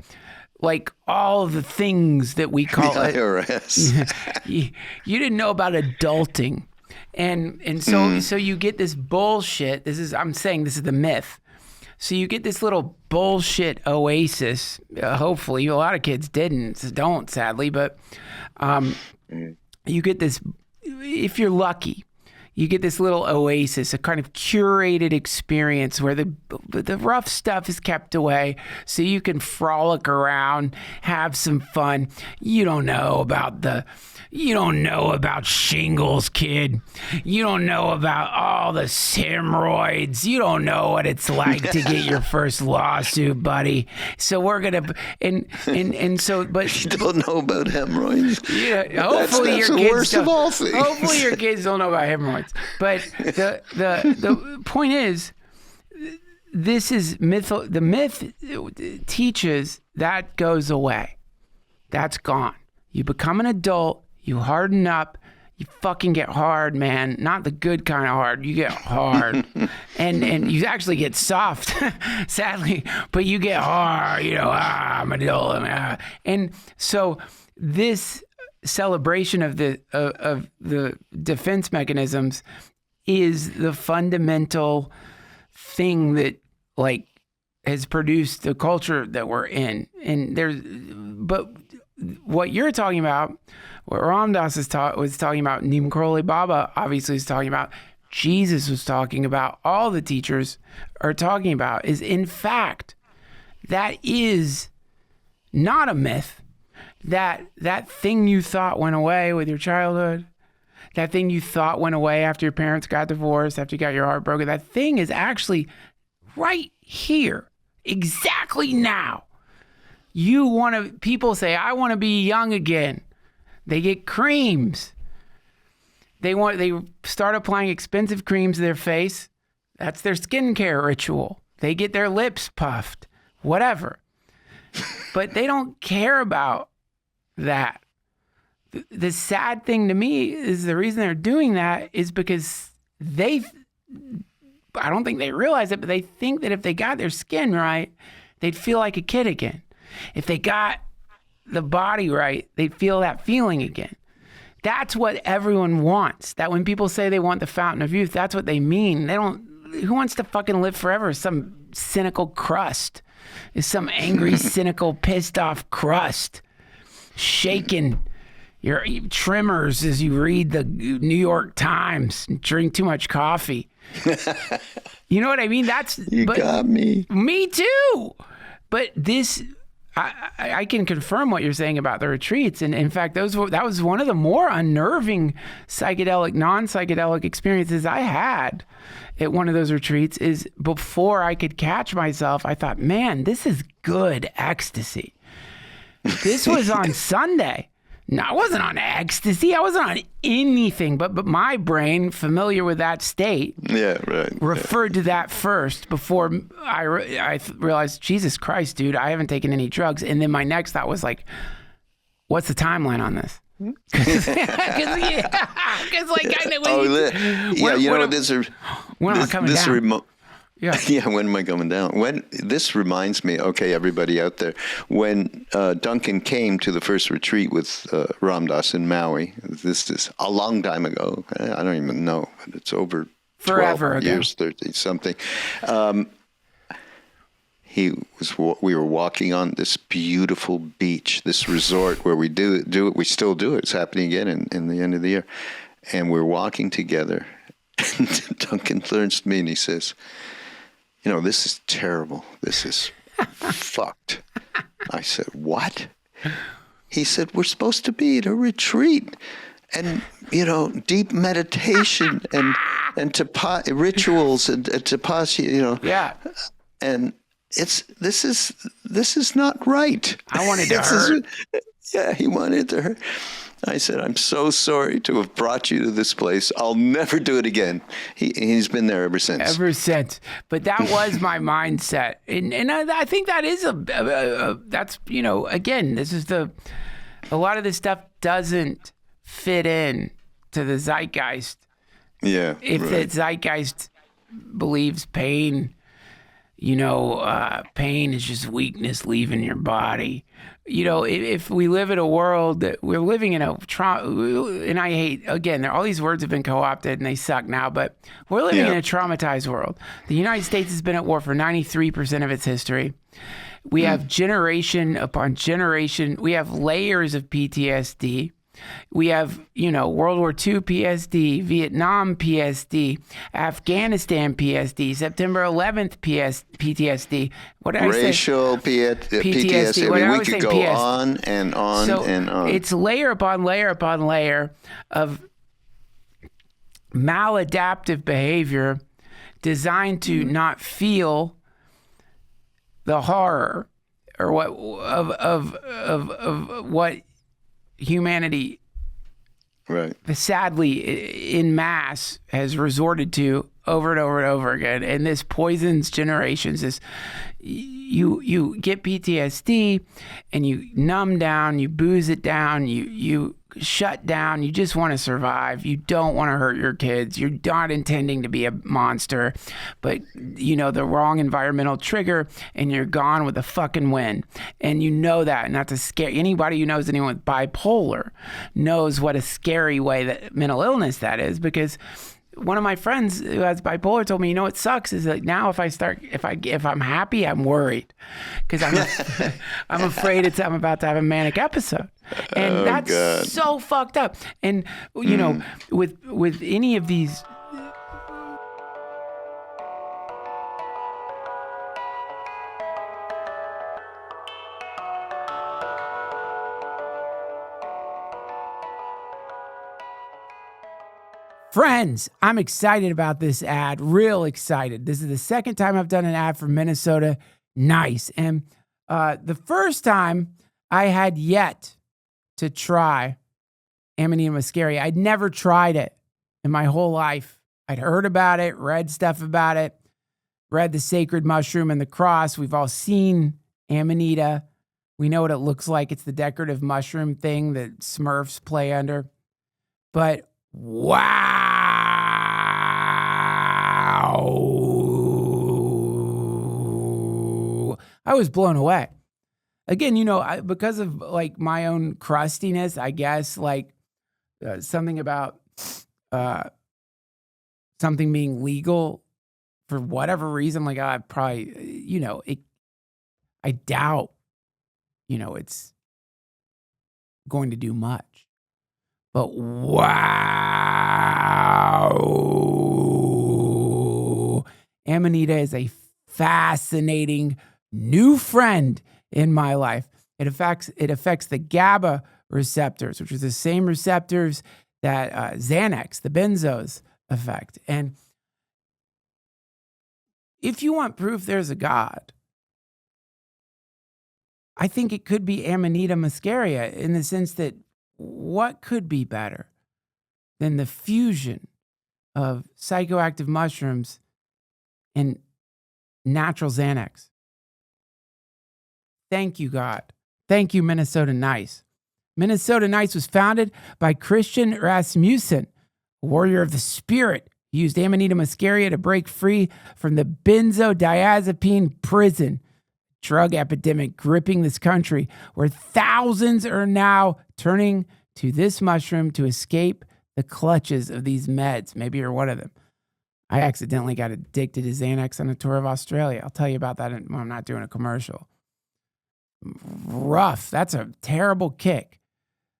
all of the things that we call the IRS. you didn't know about adulting. And so you get this bullshit. I'm saying this is the myth. So you get this little bullshit oasis. Hopefully, a lot of kids don't, sadly, but you get this, if you're lucky, you get this little oasis, a kind of curated experience where the rough stuff is kept away so you can frolic around, have some fun. You don't know about shingles, kid. You don't know about all the hemorrhoids. You don't know what it's like to get your first lawsuit, buddy. So we're gonna but you don't know about hemorrhoids. Yeah, hopefully that's your the kids worst of all things. Hopefully your kids don't know about hemorrhoids. But the point is, this is myth. The myth teaches that goes away. That's gone. You become an adult. You harden up, you fucking get hard, man. Not the good kind of hard. You get hard. and you actually get soft, sadly, but you get hard, I'm an adult. And so this celebration of the defense mechanisms is the fundamental thing that like has produced the culture that we're in. But what you're talking about, what Ram Dass was talking about, Neem Karoli Baba obviously is talking about, Jesus was talking about, all the teachers are talking about, is in fact, that is not a myth. That thing you thought went away with your childhood, that thing you thought went away after your parents got divorced, after you got your heart broken, that thing is actually right here, exactly now. People say, I want to be young again. They get creams. They start applying expensive creams to their face. That's their skincare ritual. They get their lips puffed, whatever. But they don't care about that. The sad thing to me is the reason they're doing that is because I don't think they realize it, but they think that if they got their skin right, they'd feel like a kid again. If they got the body right, they'd feel that feeling again. That's what everyone wants. That when people say they want the fountain of youth, that's what they mean. Who wants to fucking live forever? Some cynical crust. Is some angry, cynical, pissed off crust shaking your tremors as you read the New York Times and drink too much coffee. You know what I mean? Got me. Me too. But this, I can confirm what you're saying about the retreats. And in fact, that was one of the more unnerving non-psychedelic experiences I had at one of those retreats. Is before I could catch myself, I thought, man, this is good ecstasy. This was on Sunday. No, I wasn't on ecstasy. I wasn't on anything, but my brain, familiar with that state, referred to that first before I realized, Jesus Christ, dude, I haven't taken any drugs. And then my next thought was like, what's the timeline on this? Because like, when am I coming down? Yeah, when am I coming down? This reminds me, okay, everybody out there, when Duncan came to the first retreat with Ram Dass in Maui, this is a long time ago. I don't even know, but it's over forever 12 years, 30 something. We were walking on this beautiful beach, this resort where we do it. We still do it. It's happening again in the end of the year, and we're walking together. And Duncan turns to me and he says, this is terrible. This is fucked. I said, what? He said, we're supposed to be at a retreat and, deep meditation and rituals and tapasya, Yeah. And this is not right. I wanted to hurt. Yeah, he wanted to hurt. I said, I'm so sorry to have brought you to this place. I'll never do it again. He's been there ever since. Ever since. But that was my mindset. And I think that is that's, again, this is a lot of this stuff doesn't fit in to the zeitgeist. Yeah. If the zeitgeist believes pain, pain is just weakness leaving your body. If we live in a world that we're living in and I hate, again, all these words have been co-opted and they suck now, but we're living in a traumatized world. The United States has been at war for 93% of its history. We have generation upon generation. We have layers of PTSD. We have, World War II PTSD, Vietnam PTSD, Afghanistan PTSD, September 11th PTSD. What did Racial I say? PTSD. I mean, we could go on and on and on. It's layer upon layer upon layer of maladaptive behavior designed to not feel the horror or what of what humanity, right, sadly in mass has resorted to over and over and over again. And this poisons generations. You get PTSD and you numb down, you booze it down, you shut down. You just want to survive. You don't want to hurt your kids. You're not intending to be a monster, but the wrong environmental trigger and you're gone with a fucking win. And you know that, not to scare anybody who knows anyone with bipolar knows what a scary way that mental illness that is, because one of my friends who has bipolar told me, what sucks is that now if I'm happy, I'm worried because I'm afraid I'm about to have a manic episode. And that's so fucked up. And, with any of these, friends, I'm excited about this ad, real excited. This is the second time I've done an ad for Minnesota Nice. And the first time I had yet to try Amanita muscaria. I'd never tried it in my whole life. I'd heard about it, read stuff about it, read The Sacred Mushroom and the Cross. We've all seen Amanita. We know what it looks like. It's the decorative mushroom thing that Smurfs play under. But wow. I was blown away. Again, because of like my own crustiness, I guess, like something about something being legal for whatever reason, like I probably, I doubt, it's going to do much. But wow, Amanita is a fascinating new friend in my life. It affects the GABA receptors, which are the same receptors that Xanax, the benzos, affect. And if you want proof there's a God, I think it could be Amanita muscaria, in the sense that what could be better than the fusion of psychoactive mushrooms and natural Xanax? Thank you, God. Thank you, Minnesota Nice. Minnesota Nice was founded by Christian Rasmussen, a warrior of the spirit. He used Amanita muscaria to break free from the benzodiazepine prison drug epidemic gripping this country, where thousands are now turning to this mushroom to escape the clutches of these meds. Maybe you're one of them. I accidentally got addicted to Xanax on a tour of Australia. I'll tell you about that when I'm not doing a commercial. Rough. That's a terrible kick.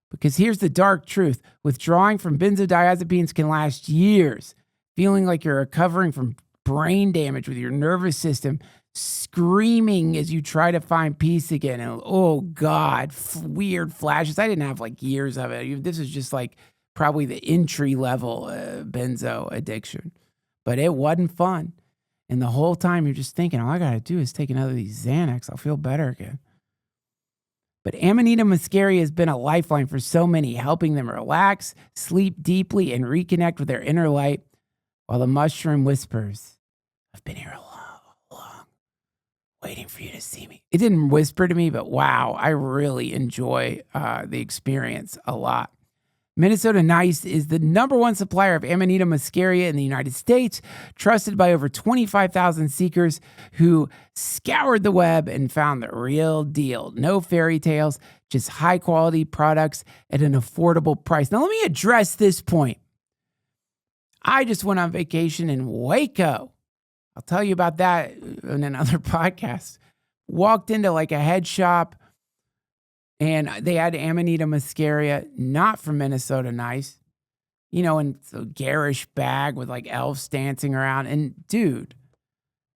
Because here's the dark truth. Withdrawing from benzodiazepines can last years, feeling like you're recovering from brain damage with your nervous system screaming as you try to find peace again. And oh God, weird flashes. I didn't have like years of it. This is just like probably the entry level benzo addiction, but it wasn't fun. And the whole time you're just thinking, all I got to do is take another of these Xanax. I'll feel better again. But Amanita muscaria has been a lifeline for so many, helping them relax, sleep deeply, and reconnect with their inner light, while the mushroom whispers, I've been here long, waiting for you to see me. It didn't whisper to me, but wow, I really enjoy the experience a lot. Minnesota Nice is the #1 supplier of Amanita muscaria in the United States, trusted by over 25,000 seekers who scoured the web and found the real deal. No fairy tales, just high-quality products at an affordable price. Now, let me address this point. I just went on vacation in Waco. I'll tell you about that in another podcast. Walked into like a head shop, and they had Amanita muscaria, not from Minnesota Nice, in a garish bag with like elves dancing around. And dude,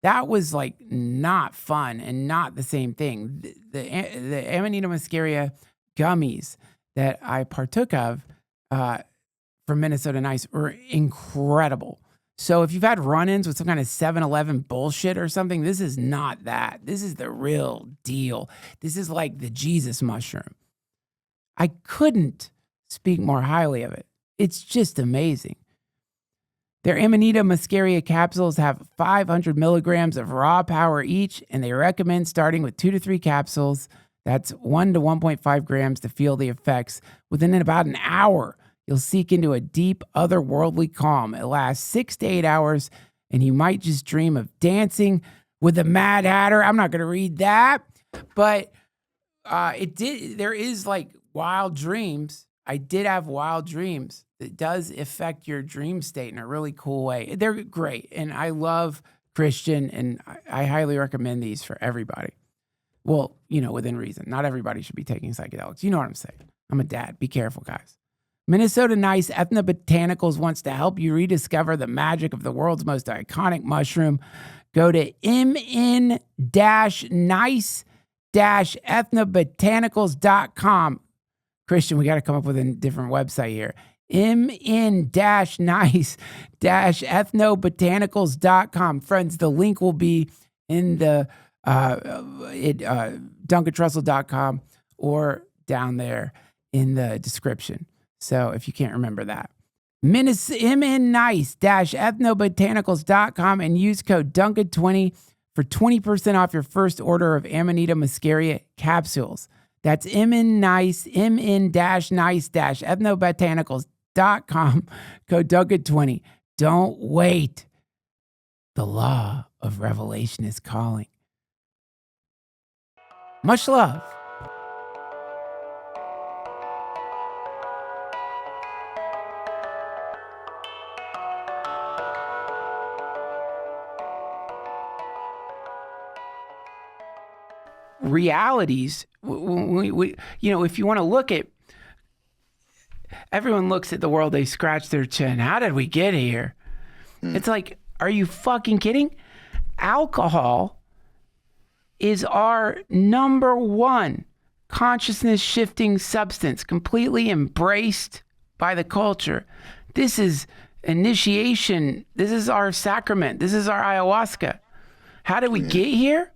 that was like not fun and not the same thing. The Amanita muscaria gummies that I partook of from Minnesota Nice were incredible. So if you've had run-ins with some kind of 7-Eleven bullshit or something, this is not that. This is the real deal. This is like the Jesus mushroom. I couldn't speak more highly of it. It's just amazing. Their Amanita muscaria capsules have 500 milligrams of raw power each, and they recommend starting with 2 to 3 capsules That's 1 to 1.5 grams to feel the effects. Within about an hour, you'll seek into a deep, otherworldly calm. It lasts 6 to 8 hours, and you might just dream of dancing with the Mad Hatter. I'm not going to read that, but there is like wild dreams. I did have wild dreams. It does affect your dream state in a really cool way. They're great, and I love Christian, and I highly recommend these for everybody. Well, within reason. Not everybody should be taking psychedelics. You know what I'm saying. I'm a dad. Be careful, guys. Minnesota Nice Ethnobotanicals wants to help you rediscover the magic of the world's most iconic mushroom. Go to mn-nice-ethnobotanicals.com. Christian, we got to come up with a different website here. mn-nice-ethnobotanicals.com. Friends, the link will be in the DuncanTrussell.com or down there in the description. So if you can't remember that, mn-nice-ethnobotanicals.com and use code Duncan20 for 20% off your first order of Amanita muscaria capsules. That's mn-nice-ethnobotanicals.com, code Duncan20. Don't wait. The law of revelation is calling. Much love. Realities, if you want to look at, everyone looks at the world, they scratch their chin. How did we get here? It's like, are you fucking kidding? Alcohol is our number one consciousness shifting substance, completely embraced by the culture. This is initiation. This is our sacrament. This is our ayahuasca. How did we get here?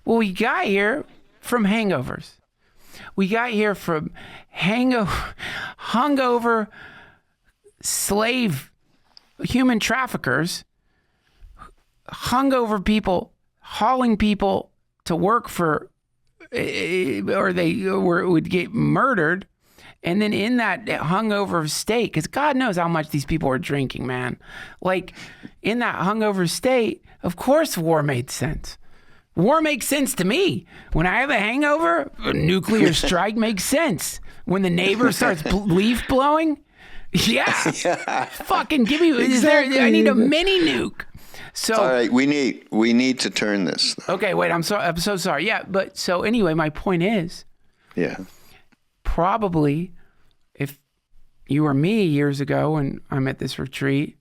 Well, we got here from hangovers. We got here from hungover slave human traffickers, hungover people hauling people to work for, or they would get murdered. And then in that hungover state, because God knows how much these people are drinking, man. Like in that hungover state, of course war made sense. War makes sense to me. When I have a hangover, a nuclear strike makes sense. When the neighbor starts leaf blowing, yeah. Fucking give me, exactly. I need a mini nuke. So, all right, we need to turn this. Okay, wait, I'm so sorry. Yeah, but so anyway, my point is, probably if you were me years ago and I'm at this retreat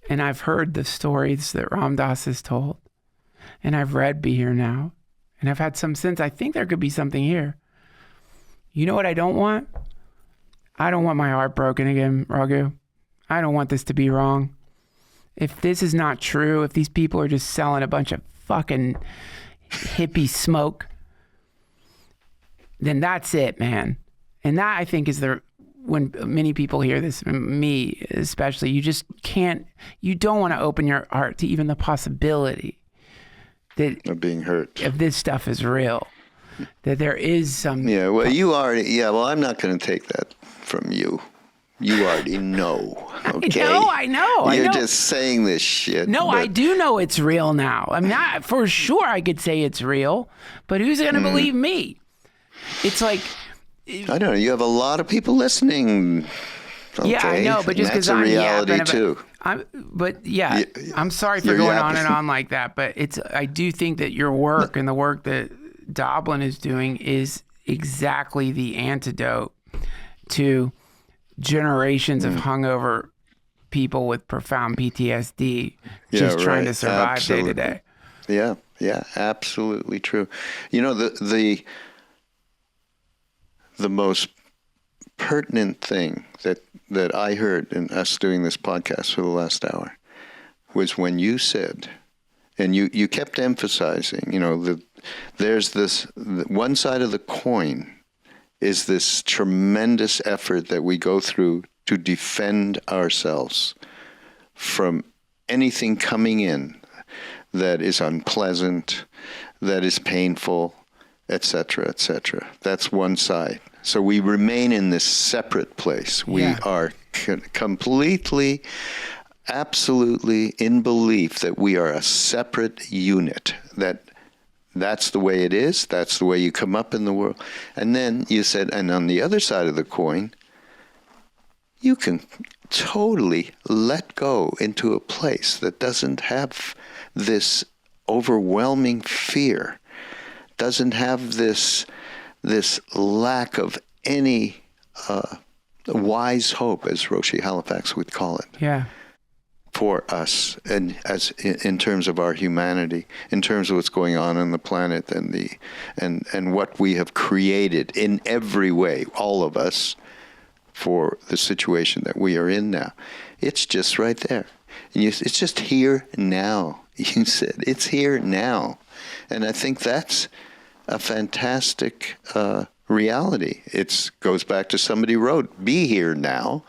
and I've heard the stories that Ram Dass has told, and I've read Be Here Now, and I've had some sense, I think there could be something here. You know what I don't want? I don't want my heart broken again, Raghu. I don't want this to be wrong. If this is not true, if these people are just selling a bunch of fucking hippie smoke, then that's it, man. And that, I think, is when many people hear this, me especially, you don't want to open your heart to even the possibility that of being hurt, if this stuff is real, that there is some. Yeah, well, well, I'm not going to take that from you. You already know. Okay? I know. You're just saying this shit. No, I do know it's real now. I'm not for sure. I could say it's real, but who's going to believe me? It's like, I don't know. You have a lot of people listening. Okay? Yeah, I know, but just because I'm reality too. I'm sorry for going on and on like that, but I do think that your work and the work that Doblin is doing is exactly the antidote to generations of hungover people with profound PTSD trying to survive day to day. Yeah, absolutely true. You know, the most pertinent thing that I heard in us doing this podcast for the last hour was when you said, and you kept emphasizing, there's this one side of the coin is this tremendous effort that we go through to defend ourselves from anything coming in that is unpleasant, that is painful, etc., etc. That's one side. So we remain in this separate place. We are completely, absolutely in belief that we are a separate unit, that's the way it is, that's the way you come up in the world. And then you said, and on the other side of the coin, you can totally let go into a place that doesn't have this overwhelming fear, doesn't have this lack of any wise hope, as Roshi Halifax would call it. Yeah. For us, and as in terms of our humanity, in terms of what's going on the planet, and what we have created in every way, all of us, for the situation that we are in now. It's just right there. And it's just here now. You said it's here now. And I think that's a fantastic reality. It goes back to somebody wrote, be here now.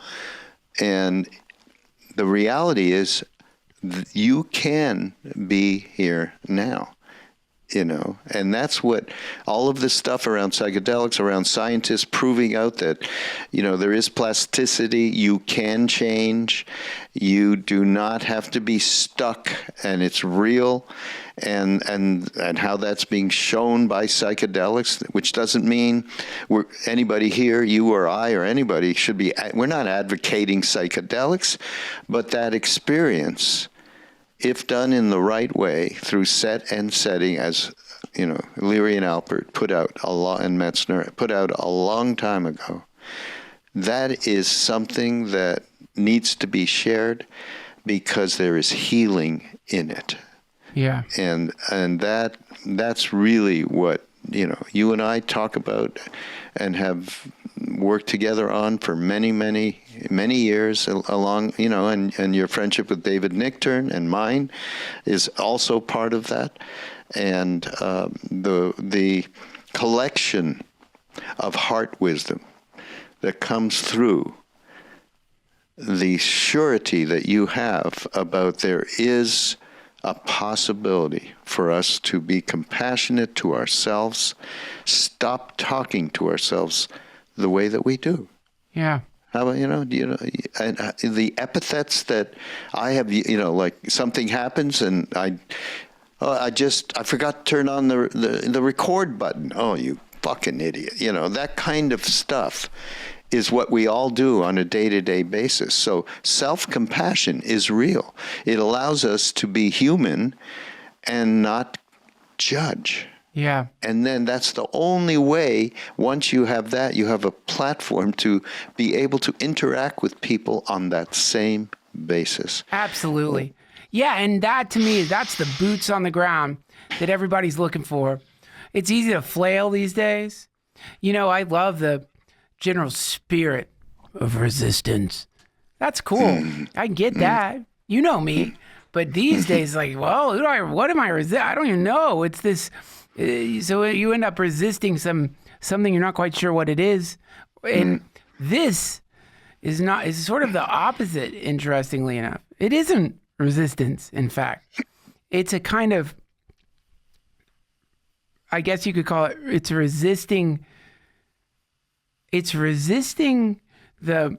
And the reality is you can be here now. And that's what all of this stuff around psychedelics, around scientists proving out that, there is plasticity, you can change, you do not have to be stuck, and it's real, and how that's being shown by psychedelics, which doesn't mean anybody here, you or I or anybody we're not advocating psychedelics, but that experience, if done in the right way through set and setting, as Leary and Alpert and Metzner put out a long time ago, that is something that needs to be shared because there is healing in it. Yeah. And that's really what you and I talk about and have worked together on for many, many, many years along, and your friendship with David Nichtern and mine is also part of that. And the collection of heart wisdom that comes through the surety that you have about there is a possibility for us to be compassionate to ourselves, stop talking to ourselves the way that we do. Yeah. How about, the epithets that I have, like something happens and I forgot to turn on the record button. Oh, you fucking idiot. That kind of stuff is what we all do on a day-to-day basis. So self-compassion is real. It allows us to be human and not judge. Yeah. And then that's the only way, once you have that, you have a platform to be able to interact with people on that same basis. Absolutely. Yeah, and that to me, that's the boots on the ground that everybody's looking for. It's easy to flail these days. I love the general spirit of resistance. That's cool. I get that. You know me. But these days, like, well, what am I resisting? I don't even know. It's this. So you end up resisting something you're not quite sure what it is. And this is sort of the opposite, interestingly enough. It isn't resistance, in fact. It's a kind of, I guess you could call it, it's resisting the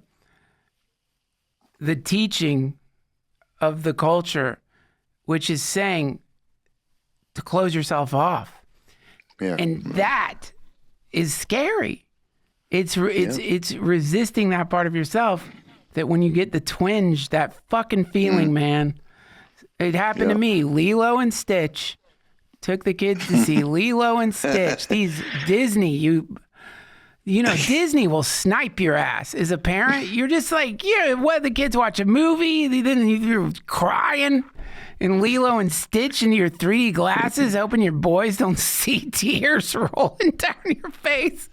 teaching of the culture, which is saying to close yourself off. Yeah. And that is scary. It's resisting that part of yourself that when you get the twinge, that fucking feeling, man. It happened to me. Lilo and Stitch. Took the kids to see Lilo and Stitch. These Disney, Disney will snipe your ass as a parent. You're just like, what? The kids watch a movie, then you're crying in Lilo and Stitch into your 3D glasses, hoping your boys don't see tears rolling down your face.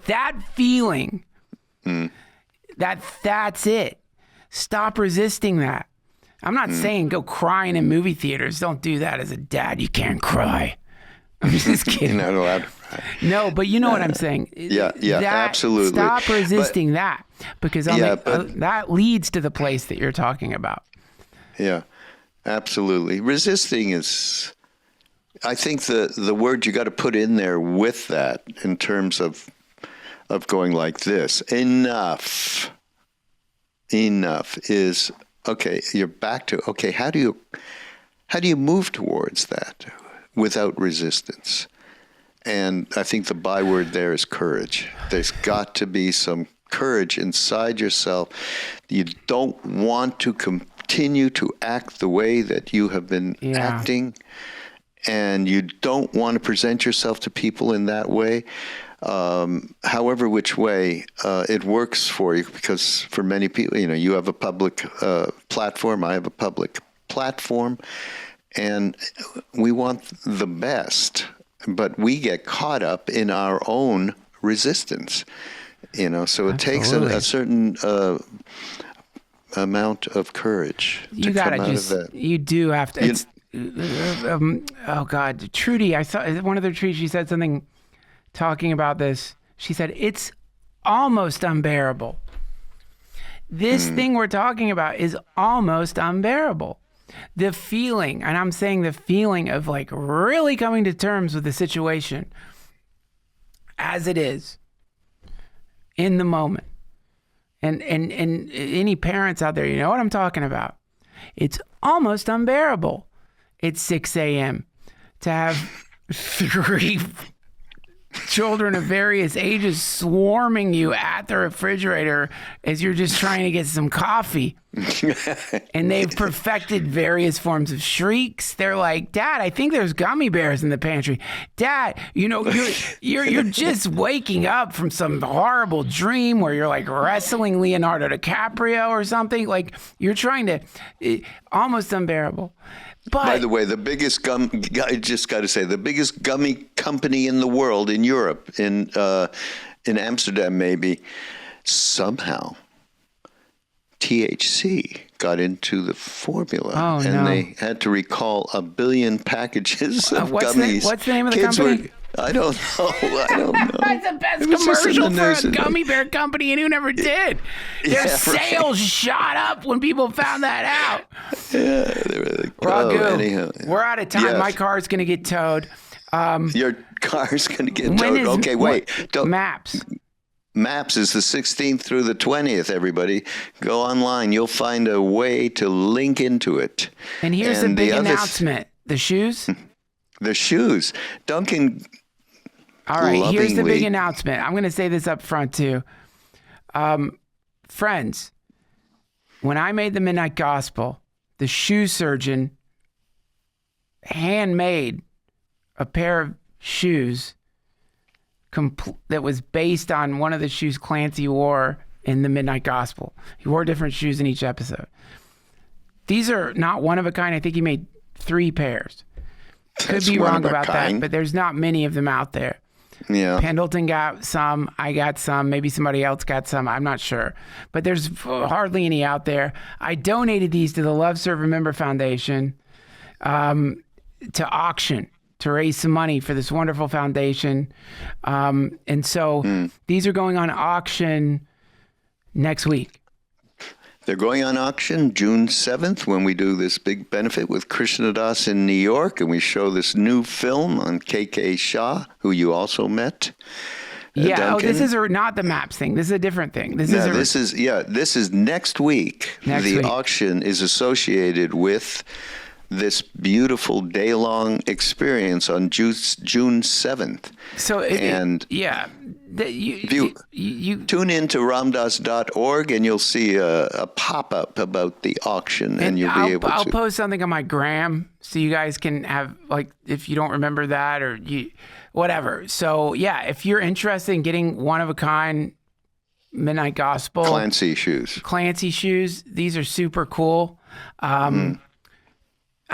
That feeling, that's it. Stop resisting that. I'm not saying go crying in movie theaters. Don't do that as a dad. You can't cry. I'm just kidding. You're not allowed to cry. No, but you know what I'm saying. Absolutely. Stop resisting that, because that leads to the place that you're talking about. Yeah, absolutely. Resisting is, I think the word you got to put in there with that in terms of going like this, enough is, okay, you're back to, okay, how do you move towards that without resistance? And I think the byword there is courage. There's got to be some courage inside yourself. You don't want to continue to act the way that you have been acting, and you don't want to present yourself to people in that way. However which way it works for you, because for many people, you have a public platform, I have a public platform, and we want the best, but we get caught up in our own resistance, so it takes a certain amount of courage to come out of that. You do have to. Oh God, Trudy, I saw one of the trees. She said something talking about this. She said, it's almost unbearable. This thing we're talking about is almost unbearable. The feeling, and I'm saying the feeling of like really coming to terms with the situation as it is in the moment. And any parents out there, you know what I'm talking about. It's almost unbearable. It's 6 a.m. to have 3 children of various ages swarming you at the refrigerator as you're just trying to get some coffee. And they've perfected various forms of shrieks. They're like, Dad, I think there's gummy bears in the pantry. Dad, you're just waking up from some horrible dream where you're like wrestling Leonardo DiCaprio or something. Like you're trying to, almost unbearable. But, by the way, I just got to say, the biggest gummy company in the world, in Europe, in Amsterdam maybe, somehow THC got into the formula, they had to recall 1 billion packages of gummies. What's the name of the company? I don't know. It's the best commercial for a gummy bear company, and who never did. Their sales shot up when people found that out. Yeah, they were like, Raghu, anyhow. We're out of time. Yes. My car's going to get towed. Your car's going to get towed. Okay, wait. Maps is the 16th through the 20th, everybody. Go online. You'll find a way to link into it. And here's the big announcement. The shoes? The shoes. Duncan. All right, here's the big announcement. I'm going to say this up front, too. Friends, when I made the Midnight Gospel, the shoe surgeon handmade a pair of shoes that was based on one of the shoes Clancy wore in the Midnight Gospel. He wore different shoes in each episode. These are not one of a kind. I think he made 3 pairs. Could be wrong about that, but there's not many of them out there. Yeah. Pendleton got some. I got some. Maybe somebody else got some. I'm not sure. But there's hardly any out there. I donated these to the Love Serve Remember Foundation to auction to raise some money for this wonderful foundation. And so these are going on auction next week. They're going on auction June 7th when we do this big benefit with Krishna Das in New York, and we show this new film on KK Shah, who you also met. Duncan. This is not the Maps thing. This is a different thing. This is next week. The auction is associated with this beautiful day-long experience on June 7th. So you tune in to ramdas.org and you'll see a pop-up about the auction, and you'll be able to. I'll post something on my gram so you guys can have, like, if you don't remember that or whatever. So yeah, if you're interested in getting one-of-a-kind Midnight Gospel Clancy shoes, these are super cool.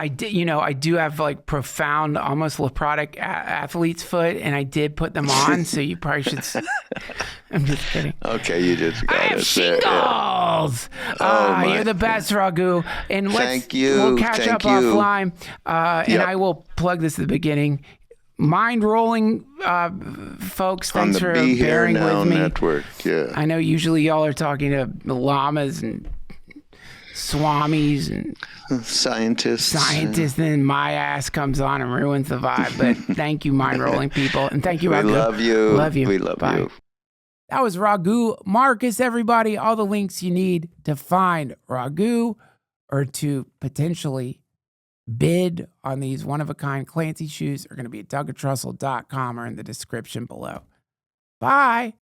I do have like profound, almost leprotic athlete's foot, and I did put them on, so you probably should. I'm just kidding. Okay, you just got I have shingles. You're the best, Raghu. And thank you. We'll catch up offline, and I will plug this at the beginning. Mind rolling, folks. Thanks for bearing with me. Network. Yeah. I know usually y'all are talking to llamas and swamis and Scientists. and then my ass comes on and ruins the vibe. But thank you, mind rolling people, and thank you, Raghu. We love you. Love you. We love Bye. you. That was Raghu Markus, everybody. All the links you need to find Raghu or to potentially bid on these one-of-a-kind Clancy shoes are going to be at DougAndTrussell.com or in the description below. Bye.